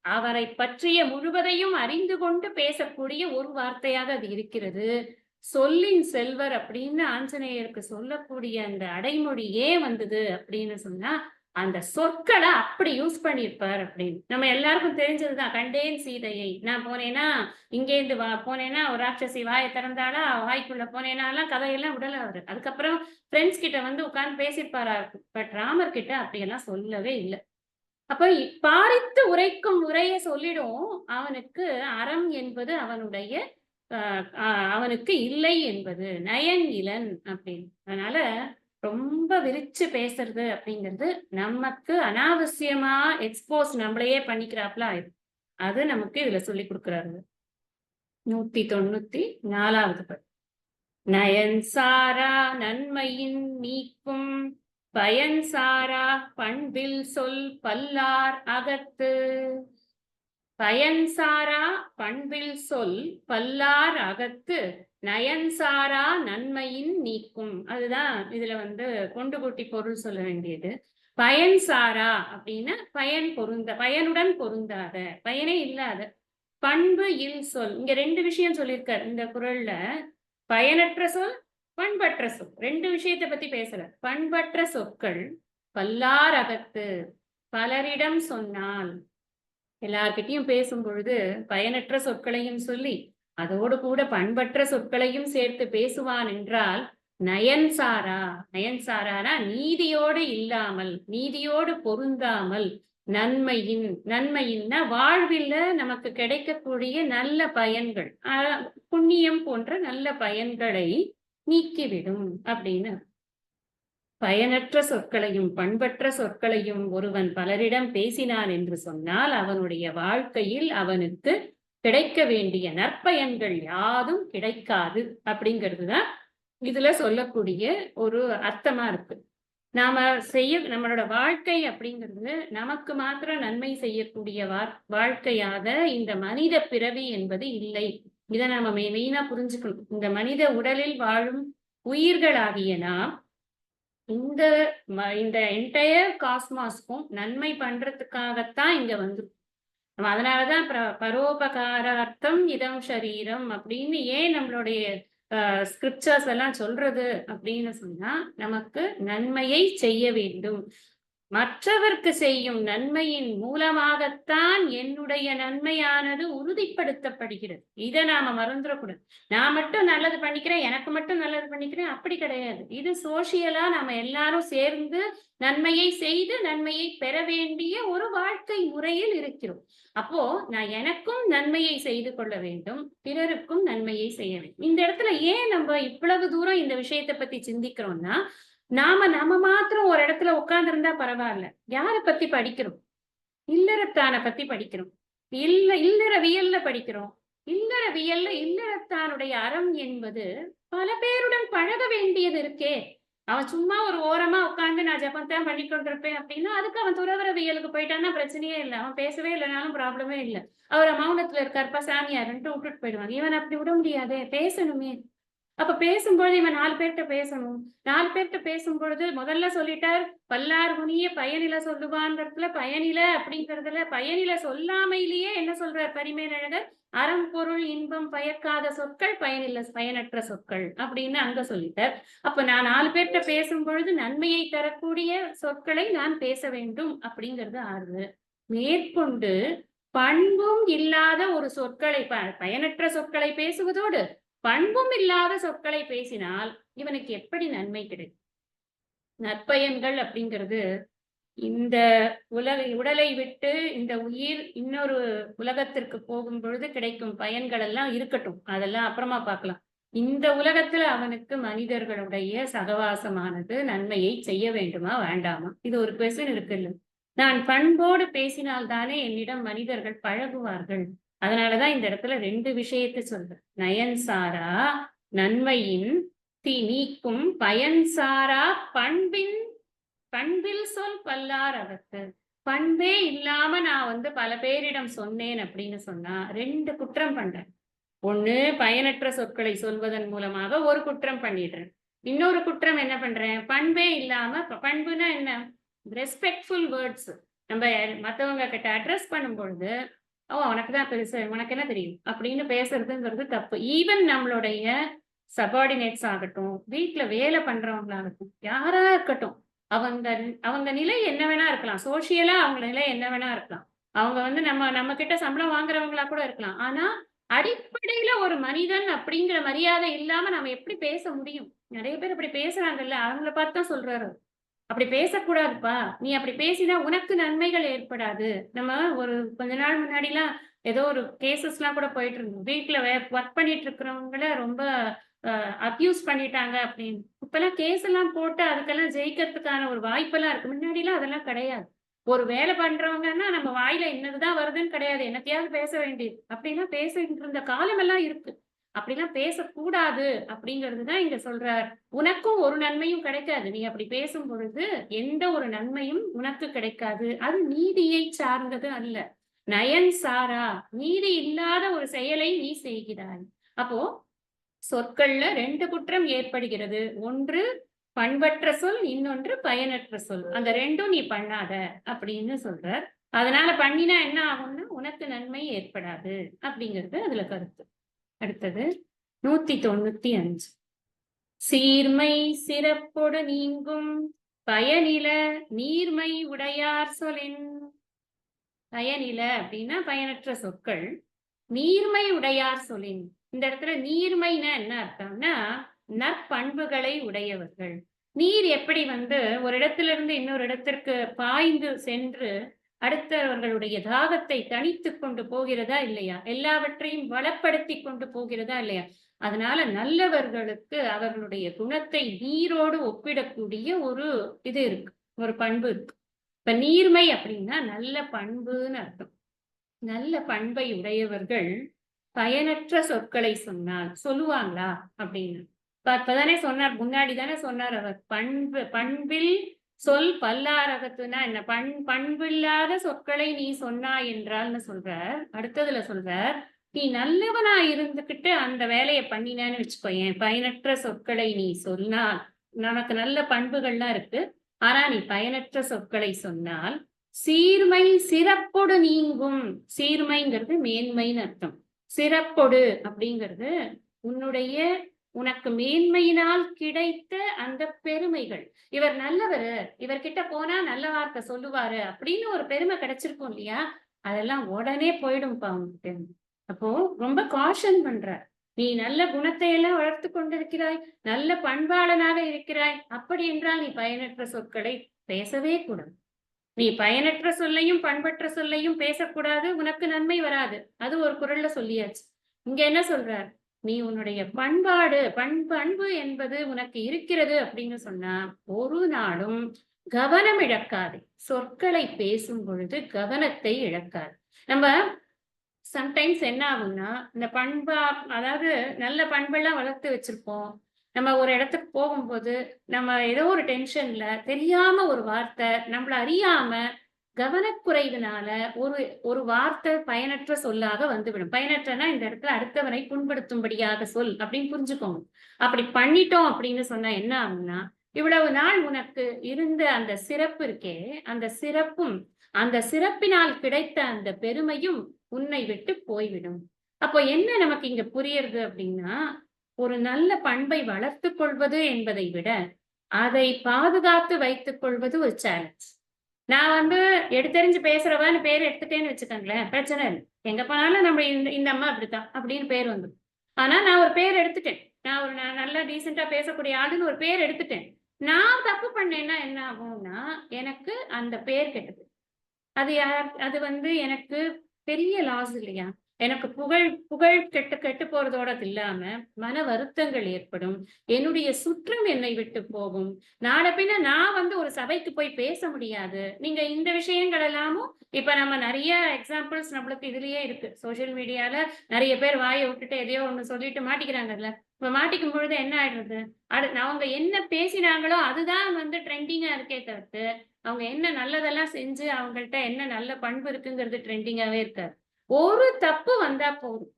அவரை பற்றிய முழுவதையும் அறிந்து கொண்டு பேசக்கூடிய ஒரு வார்த்தையாக அது இருக்கிறது. சொல்லின் செல்வர் அப்படின்னு ஆஞ்சநேயருக்கு சொல்லக்கூடிய அந்த அடைமொழி ஏன் வந்தது அப்படின்னு சொன்னா, அந்த சொற்கள அப்படி யூஸ் பண்ணியிருப்பார் அப்படின்னு. நம்ம எல்லாருக்கும் தெரிஞ்சதுதான். கண்டேன் சீதையை. நான் போனேன்னா, இங்கேருந்து போனேன்னா ஒரு ராட்சசி வாய திறந்தாளா, வாய்க்குள்ள போனேனாலாம் கதையெல்லாம் விடல அவரு. அதுக்கப்புறம் ஃப்ரெண்ட்ஸ் கிட்ட வந்து உட்கார்ந்து பேசியிருப்பாரா இருக்கும். பட் ராமர் கிட்ட அப்படியெல்லாம் சொல்லவே இல்ல. அப்ப பாரித்து உரைக்கும் உரைய சொல்லிடும். அவனுக்கு அறம் என்பது அவனுடைய அ அ அவனுக்கு இல்லை என்பது. நயன் இலன் அப்படின்னு. அதனால ரொம்ப விரிச்சு பேசுறது அப்படிங்கிறது நமக்கு அனாவசியமா நம்மளையே பண்ணிக்கிறாப்ல ஆயிடும். அது நமக்கு இதுல சொல்லிக் குடுக்குறாரு. 194வது பாட்டு. நயன் சாரா நன்மையின் நீக்கும் பயன் சாரா பண்பில் சொல் பல்லார் அகத்து. பயன் சாரா பண்பில் சொல் பல்லார் அகத்து நயன் சாரா நன்மையின் நீக்கும். அதுதான் இதுல வந்து கொண்டு கூட்டி பொருள் சொல்ல வேண்டியது. பயன் சாரா அப்படின்னா பயனுடன் பொருந்தாத, பயனே இல்லாத. பண்பு இல் சொல். இங்க 2 விஷயம் சொல்லியிருக்காரு இந்த குறள்ல. பயனற்ற சொல், பண்பற்ற சொல். 2 விஷயத்த பத்தி பேசுறார். பண்பற்ற சொற்கள் பல்லார் அகத்து. பலரிடம் சொன்னால், எல்லார்கிட்டயும் பேசும் பொழுது பயனற்ற சொற்களையும் சொல்லி, அதோடு கூட பண்பற்ற சொற்களையும் சேர்த்து பேசுவான் என்றால், நயன் சாரா. நயன் சாரானா நீதியோடு இல்லாமல், நீதியோடு பொருந்தாமல், நன்மையின்னா வாழ்வில நமக்கு கிடைக்கக்கூடிய நல்ல பயன்கள், புண்ணியம் போன்ற நல்ல பயன்களை நீக்கிவிடும் அப்படின்னு. பயனற்ற சொற்களையும் பண்பற்ற சொற்களையும் ஒருவன் பலரிடம் பேசினான் என்று சொன்னால் அவனுடைய வாழ்க்கையில் அவனுக்கு கிடைக்க வேண்டிய நற்பயன்கள் யாதும் கிடைக்காது அப்படிங்கிறதுதான் இதுல சொல்லக்கூடிய ஒரு அர்த்தமா இருக்கு. நாம நம்மளோட வாழ்க்கை அப்படிங்கிறது நமக்கு மாத்திரம் நன்மை செய்யக்கூடிய வாழ்க்கையாக இந்த மனித பிறவி என்பது இல்லை. இதை நாம மெயினா புரிஞ்சுக்கணும். இந்த மனித உடலில் வாழும் உயிர்களாகிய நாம் இந்த இந்த என்டையர் காஸ்மாஸ்க்கும் நன்மை பண்றதுக்காகத்தான் இங்க வந்துரும். அதனாலதான் பரோபகாரார்த்தம் இதம் சரீரம் அப்படின்னு ஏன் நம்மளுடைய ஸ்கிரிப்சர்ஸ் எல்லாம் சொல்றது அப்படின்னு சொன்னா, நமக்கு நன்மையை செய்ய வேண்டும். மற்றவர்க்கு செய்யும் நன்மையின் மூலமாகத்தான் என்னுடைய நன்மையானது உறுதிப்படுத்தப்படுகிறது. இதை நாம மறந்துடக்கூடாது. நான் மட்டும் நல்லது பண்ணிக்கிறேன், எனக்கு மட்டும் நல்லது பண்ணிக்கிறேன், அப்படி கிடையாது. இது சோசியலா நாம எல்லாரும் சேர்ந்து நன்மையை செய்து நன்மையை பெற வேண்டிய ஒரு வாழ்க்கை முறையில் இருக்கிறோம். அப்போ நான் எனக்கும் நன்மையை செய்து கொள்ள வேண்டும், பிறருக்கும் நன்மையை செய்ய வேண்டும். இந்த இடத்துல ஏன் நம்ம இவ்வளவு தூரம் இந்த விஷயத்தை பத்தி சிந்திக்கிறோம்னா, நம்ம மாத்திரம் ஒரு இடத்துல உட்கார்ந்து இருந்தா பரவாயில்ல. யார பத்தி படிக்கிறோம்? இல்லறத்தான பத்தி படிக்கிறோம். இல்லறவியல்ல படிக்கிறோம். இல்லறவியல்ல இல்லறத்தானுடைய அறம் என்பது பல பேருடன் பழக வேண்டியது இருக்கே. அவன் சும்மா ஒரு ஓரமா உட்கார்ந்து நான் ஜபத்தான் பண்ணி கொண்டிருப்பேன் அப்படின்னா, அதுக்கு அவன் துறவரவியலுக்கு போயிட்டான்னா பிரச்சனையே இல்லை. அவன் பேசவே இல்லைனாலும் ப்ராப்ளமே இல்லை. அவரை மௌனத்துல இருக்காருப்பா சாமியாருன்ட்டு விட்டுட்டு போயிடுவாங்க. இவன் அப்படி விட முடியாதே, பேசணுமே. அப்ப பேசும்பொழுது இவன் 4 பேர்கிட்ட பேசணும். 4 பேர்கிட்ட பேசும்பொழுது முதல்ல சொல்லிட்டார், பல்லார் முனிய பயனில சொல்லுவான்றதுல பயனில அப்படிங்கறதுல பயனில சொல்லாமையிலேயே என்ன சொல்றார் பரிமேலழகர்? அறம் பொருள் இன்பம் பயக்காத சொற்கள் பயனற்ற சொற்கள் அப்படின்னு அங்க சொல்லிட்டார். அப்ப நான் 4 பேர்கிட்ட பேசும் பொழுது நன்மையை தரக்கூடிய சொற்களை நான் பேச வேண்டும் அப்படிங்கிறது ஆறுது. மேற்கொண்டு பண்பும் இல்லாத ஒரு சொற்களை பயனற்ற சொற்களை பேசுவதோடு பண்பும் இல்லாத சொற்களை பேசினால் இவனுக்கு எப்படி நன்மை கிடைக்கும்? நற்பயன்கள் அப்படிங்கிறது இந்த உடலை விட்டு இந்த உயிர் இன்னொரு உலகத்திற்கு போகும் பொழுது கிடைக்கும் பயன்கள் எல்லாம் இருக்கட்டும், அதெல்லாம் அப்புறமா பார்க்கலாம். இந்த உலகத்துல அவனுக்கு மனிதர்களுடைய சகவாசமானது நன்மையை செய்ய வேண்டுமா வேண்டாமா? இது ஒரு கொஸ்டின் இருக்குல்ல. நான் பண்போடு பேசினால்தானே என்னிடம் மனிதர்கள் பழகுவார்கள். அதனாலதான் இந்த இடத்துல 2 விஷயத்தை சொல்றேன். நயன்சாரா நன்மையின் நீக்கும் பயன்சாரா பண்பில் சொல் பல்லார் அவர்க்கு. பண்பே இல்லாம நான் பல பேரிடம் சொன்னேன் அப்படின்னு சொன்னா 2 குற்றம் பண்றேன். ஒண்ணு, பயனற்ற சொற்களை சொல்வதன் மூலமாக ஒரு குற்றம் பண்ணிடுறேன். இன்னொரு குற்றம் என்ன பண்றேன்? பண்பே இல்லாம, பண்புனா என்ன? Respectful words. நம்ம மத்தவங்க கிட்ட அட்ரஸ் பண்ணும் பொழுது, உனக்கு தான் பெருசு, உனக்கு என்ன தெரியும் அப்படின்னு பேசுறதுங்கிறது தப்பு. ஈவன் நம்மளுடைய சபார்டினேட்ஸ் ஆகட்டும், வீட்டுல வேலை பண்றவங்களாகட்டும், யாரா இருக்கட்டும், அவங்க நிலை என்ன வேணா இருக்கலாம். சோசியலா அவங்க நிலை என்ன வேணா இருக்கலாம். அவங்க நம்ம கிட்ட சம்பளம் வாங்குறவங்களா கூட இருக்கலாம். ஆனா அடிப்படையில ஒரு மனிதன் அப்படிங்கிற மரியாதை இல்லாம நம்ம எப்படி பேச முடியும்? நிறைய பேர் அப்படி பேசுறாங்கல்ல, அவங்கள பார்த்து தான் சொல்றாரு, அப்படி பேசக்கூடாதுப்பா, நீ அப்படி பேசினா உனக்கு நன்மைகள் ஏற்படாது. நம்ம ஒரு கொஞ்ச நாள் முன்னாடிலாம் ஏதோ ஒரு கேசஸ் எல்லாம் கூட போயிட்டு இருந்தோம். வீட்டுல ஒர்க் பண்ணிட்டு இருக்கிறவங்கள ரொம்ப அப்யூஸ் பண்ணிட்டாங்க அப்படின்னு. இப்பெல்லாம் கேஸ் எல்லாம் போட்டு அதுக்கெல்லாம் ஜெயிக்கிறதுக்கான ஒரு வாய்ப்பெல்லாம் இருக்கு. முன்னாடி எல்லாம் அதெல்லாம் கிடையாது. ஒரு வேலை பண்றவங்கன்னா நம்ம வாயில என்னதுதான் வருதுன்னு கிடையாது, என்னத்தையாவது பேச வேண்டியது அப்படிலாம் பேசிட்டு இருந்த காலம் எல்லாம் இருக்கு. அப்படிலாம் பேசக்கூடாது அப்படிங்கிறதுதான் இங்க சொல்றார். உனக்கும் ஒரு நன்மையும் கிடைக்காது. நீ அப்படி பேசும் பொழுது எந்த ஒரு நன்மையும் உனக்கு கிடைக்காது. அது நீதியை சார்ந்தது அல்ல. நயன் சாரா, நீதி இல்லாத ஒரு செயலை நீ செய்கிறாய். அப்போ சொற்கள்ல 2 குற்றம் ஏற்படுகிறது. ஒன்று பண்பற்ற சொல், இன்னொன்று பயனற்ற சொல். அந்த 2ம் நீ பண்ணாத அப்படின்னு சொல்ற. அதனால பண்ணினா என்ன ஆகும்னா உனக்கு நன்மை ஏற்படாது அப்படிங்கிறது அதுல கருத்து. அடுத்தது 195. சீர்மை சிறப்பொடு நீங்கும் பயனில நீர்மை உடையார் சொலின். பயனில அப்படின்னா பயனற்ற சொற்கள். நீர்மை உடையார் சொலின். இந்த இடத்துல நீர்மைனா என்ன அர்த்தம்னா நற்பண்புகளை உடையவர்கள். நீர் எப்படி ஒரு இடத்திலிருந்து இன்னொரு இடத்திற்கு பாய்ந்து சென்று அடுத்தவர்களுடைய தாகத்தை தணித்து கொண்டு போகிறதா இல்லையா? எல்லாவற்றையும் வளப்படுத்தி கொண்டு போகிறதா இல்லையா? அதனால நல்லவர்களுக்கு அவர்களுடைய குணத்தை நீரோடு ஒப்பிடக்கூடிய ஒரு இது இருக்கு, ஒரு பண்பு இருக்கு. இப்ப நீர்மை அப்படின்னா நல்ல பண்புன்னு அர்த்தம். நல்ல பண்பை உடையவர்கள் பயனற்ற சொற்களை சொன்னால் சொல்லுவாங்களா அப்படின்னு. இப்பதானே சொன்னார், முன்னாடி தானே சொன்னார் அவர். பண்பில் சொல் பல்லாரகத்துனா என்ன? பண்பில்லாத சொற்களை நீ சொன்னாய் என்றால்னு சொல்றார். அடுத்ததுல சொல்றார், நீ நல்லவனா இருந்துகிட்டு அந்த வேலையை பண்ணினேன்னு வச்சுக்கோயேன், பயனற்ற சொற்களை நீ சொன்னால், நமக்கு நல்ல பண்புகள்லாம் இருக்கு, ஆனா நீ பயனற்ற சொற்களை சொன்னால் சீர்மை சிறப்பொடு நீங்கும். சீர்மைங்கிறது மேன்மைன்னு அர்த்தம். சிறப்பொடு அப்படிங்கிறது உனக்கு மேன்மையினால் கிடைத்த அந்த பெருமைகள். இவர் நல்லவரு, இவர்கிட்ட போனா நல்ல வார்த்தை சொல்லுவாரு அப்படின்னு ஒரு பெருமை கிடைச்சிருக்கும் இல்லையா, அதெல்லாம் உடனே போயிடும்பா உனக்கு. அப்போ ரொம்ப காஷன் பண்ற. நீ நல்ல குணத்தை எல்லாம் வளர்த்து கொண்டிருக்கிறாய், நல்ல பண்பாளனாக இருக்கிறாய், அப்படி என்றால் நீ பயனற்ற சொற்களை பேசவே கூடாது. நீ பயனற்ற சொல்லையும் பண்பற்ற சொல்லையும் பேசக்கூடாது, உனக்கு நன்மை வராது. அது ஒரு குறள்ல சொல்லியாச்சு. இங்க என்ன சொல்றார், நீ உன்னுடைய பண்பு என்பது உனக்கு இருக்கிறது அப்படின்னு சொன்னா ஒரு நாளும் கவனம் இழக்காது. சொற்களை பேசும் பொழுது கவனத்தை இழக்காது. நம்ம சம்டைம்ஸ் என்ன ஆகும்னா, இந்த அதாவது நல்ல பண்பெல்லாம் வளர்த்து வச்சிருப்போம். நம்ம ஒரு இடத்துக்கு போகும்போது நம்ம ஏதோ ஒரு டென்ஷன்ல தெரியாம ஒரு வார்த்தை நம்மள அறியாம கவனக்குறைவினால ஒரு ஒரு வார்த்தை பயனற்ற சொல்லாக வந்துவிடும். பயனற்றனா இந்த இடத்துல அடுத்தவரை புண்படுத்தும்படியாக சொல் அப்படின்னு புரிஞ்சுக்கோங்க. அப்படி பண்ணிட்டோம் அப்படின்னு சொன்னா என்ன ஆகும்னா, இவ்வளவு நாள் உனக்கு இருந்த அந்த சிறப்பு இருக்கே, அந்த சிறப்பும் அந்த சிறப்பினால் கிடைத்த அந்த பெருமையும் உன்னை விட்டு போய்விடும். அப்போ என்ன நமக்கு இங்க புரியுறது அப்படின்னா, ஒரு நல்ல பண்பை வளர்த்துக் கொள்வது என்பதை விட அதை பாதுகாத்து வைத்துக் கொள்வது ஒரு சேலஞ்ச். நான் எடுத்தெறிஞ்சு பேசுறவான்னு பேர் எடுத்துட்டேன்னு வச்சுக்கோங்களேன், பிரச்சனை இல்லை. எங்க போனாலும் நம்ம இந்த அம்மா அப்படித்தான் அப்படின்னு பேர் வந்து, ஆனா நான் ஒரு பேர் எடுத்துட்டேன். நான் நல்லா டீசெண்டா பேசக்கூடிய ஆளுன்னு ஒரு பேர் எடுத்துட்டேன். நான் தப்பு பண்ணேன்னா என்ன ஆகும்னா, எனக்கு அந்த பேர் கெட்டது. அது எனக்கு பெரிய லாஸ் இல்லையா? எனக்கு புகழ் கெட்டு போறதோட இல்லாம மன வருத்தங்கள் ஏற்படும். என்னுடைய சுற்றம் என்னை விட்டு போகும். நாள பின்ன நான் ஒரு சபைக்கு போய் பேச முடியாது. நீங்க இந்த விஷயங்கள் எல்லாமும் இப்ப நம்ம நிறைய எக்ஸாம்பிள்ஸ் நம்மளுக்கு இதுலயே இருக்கு. சோசியல் மீடியால நிறைய பேர் வாயை விட்டுட்டு எதையோ ஒண்ணு சொல்லிட்டு மாட்டிக்கிறாங்கல்ல. இப்ப மாட்டிக்கும் பொழுது என்ன ஆயிடுறது? அவங்க என்ன பேசினாங்களோ அதுதான் ட்ரெண்டிங்கா இருக்கே தவிர்த்து, அவங்க என்ன நல்லதெல்லாம் செஞ்சு அவங்கள்ட்ட என்ன நல்ல பண்பு இருக்குங்கிறது ட்ரெண்டிங்காவே இருக்காது. ஒரு தப்பு வந்தா போதும்,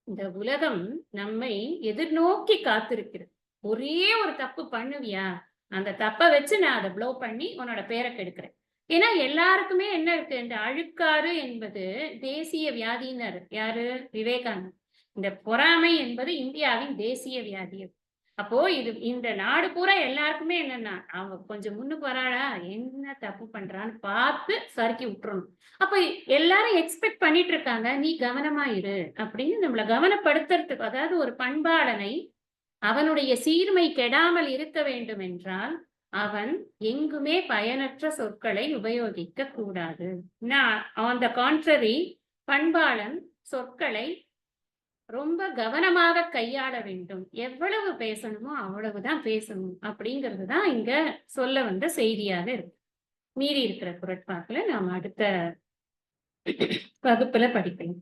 இந்த உலகம் நம்மை எதிர்நோக்கி காத்திருக்கிறது. ஒரே ஒரு தப்பு பண்ணுவியா, அந்த தப்பை வச்சு நான் அதை ப்ளோ பண்ணி உன்னோட பேரை கெடுக்கிறேன். ஏன்னா எல்லாருக்குமே என்ன இருக்கு, இந்த அழுக்காறு என்பது தேசிய வியாதின்னு யாரு, விவேகானந்தர். இந்த பொறாமை என்பது இந்தியாவின் தேசிய வியாதி. அப்போ இந்த நாடு பூரா எல்லாருக்குமே என்னன்னா, அவங்க கொஞ்சம் முன்னுக்கு வராளா, என்ன தப்பு பண்றான்னு பார்த்து சறுக்கி விட்டுறணும். அப்ப எல்லாரும் எக்ஸ்பெக்ட் பண்ணிட்டு இருக்காங்க, நீ கவனமா இரு அப்படின்னு நம்மள கவனப்படுத்துறதுக்கு. அதாவது ஒரு பண்பாளனை அவனுடைய சீர்மை கெடாமல் இருக்க வேண்டும் என்றால் அவன் எங்குமே பயனற்ற சொற்களை உபயோகிக்க கூடாது. ஆன் த கான்ட்ரரி, பண்பாளன் சொற்களை ரொம்ப கவனமாக கையாள வேண்டும். எவ்வளவு பேசணுமோ அவ்வளவுதான் பேசணும் அப்படிங்கிறது தான் இங்க சொல்ல வந்த செய்தியாக இருக்கு. மீறி இருக்கிற குறட்பாக்களை நாம் அடுத்த வகுப்புல படிப்போம்.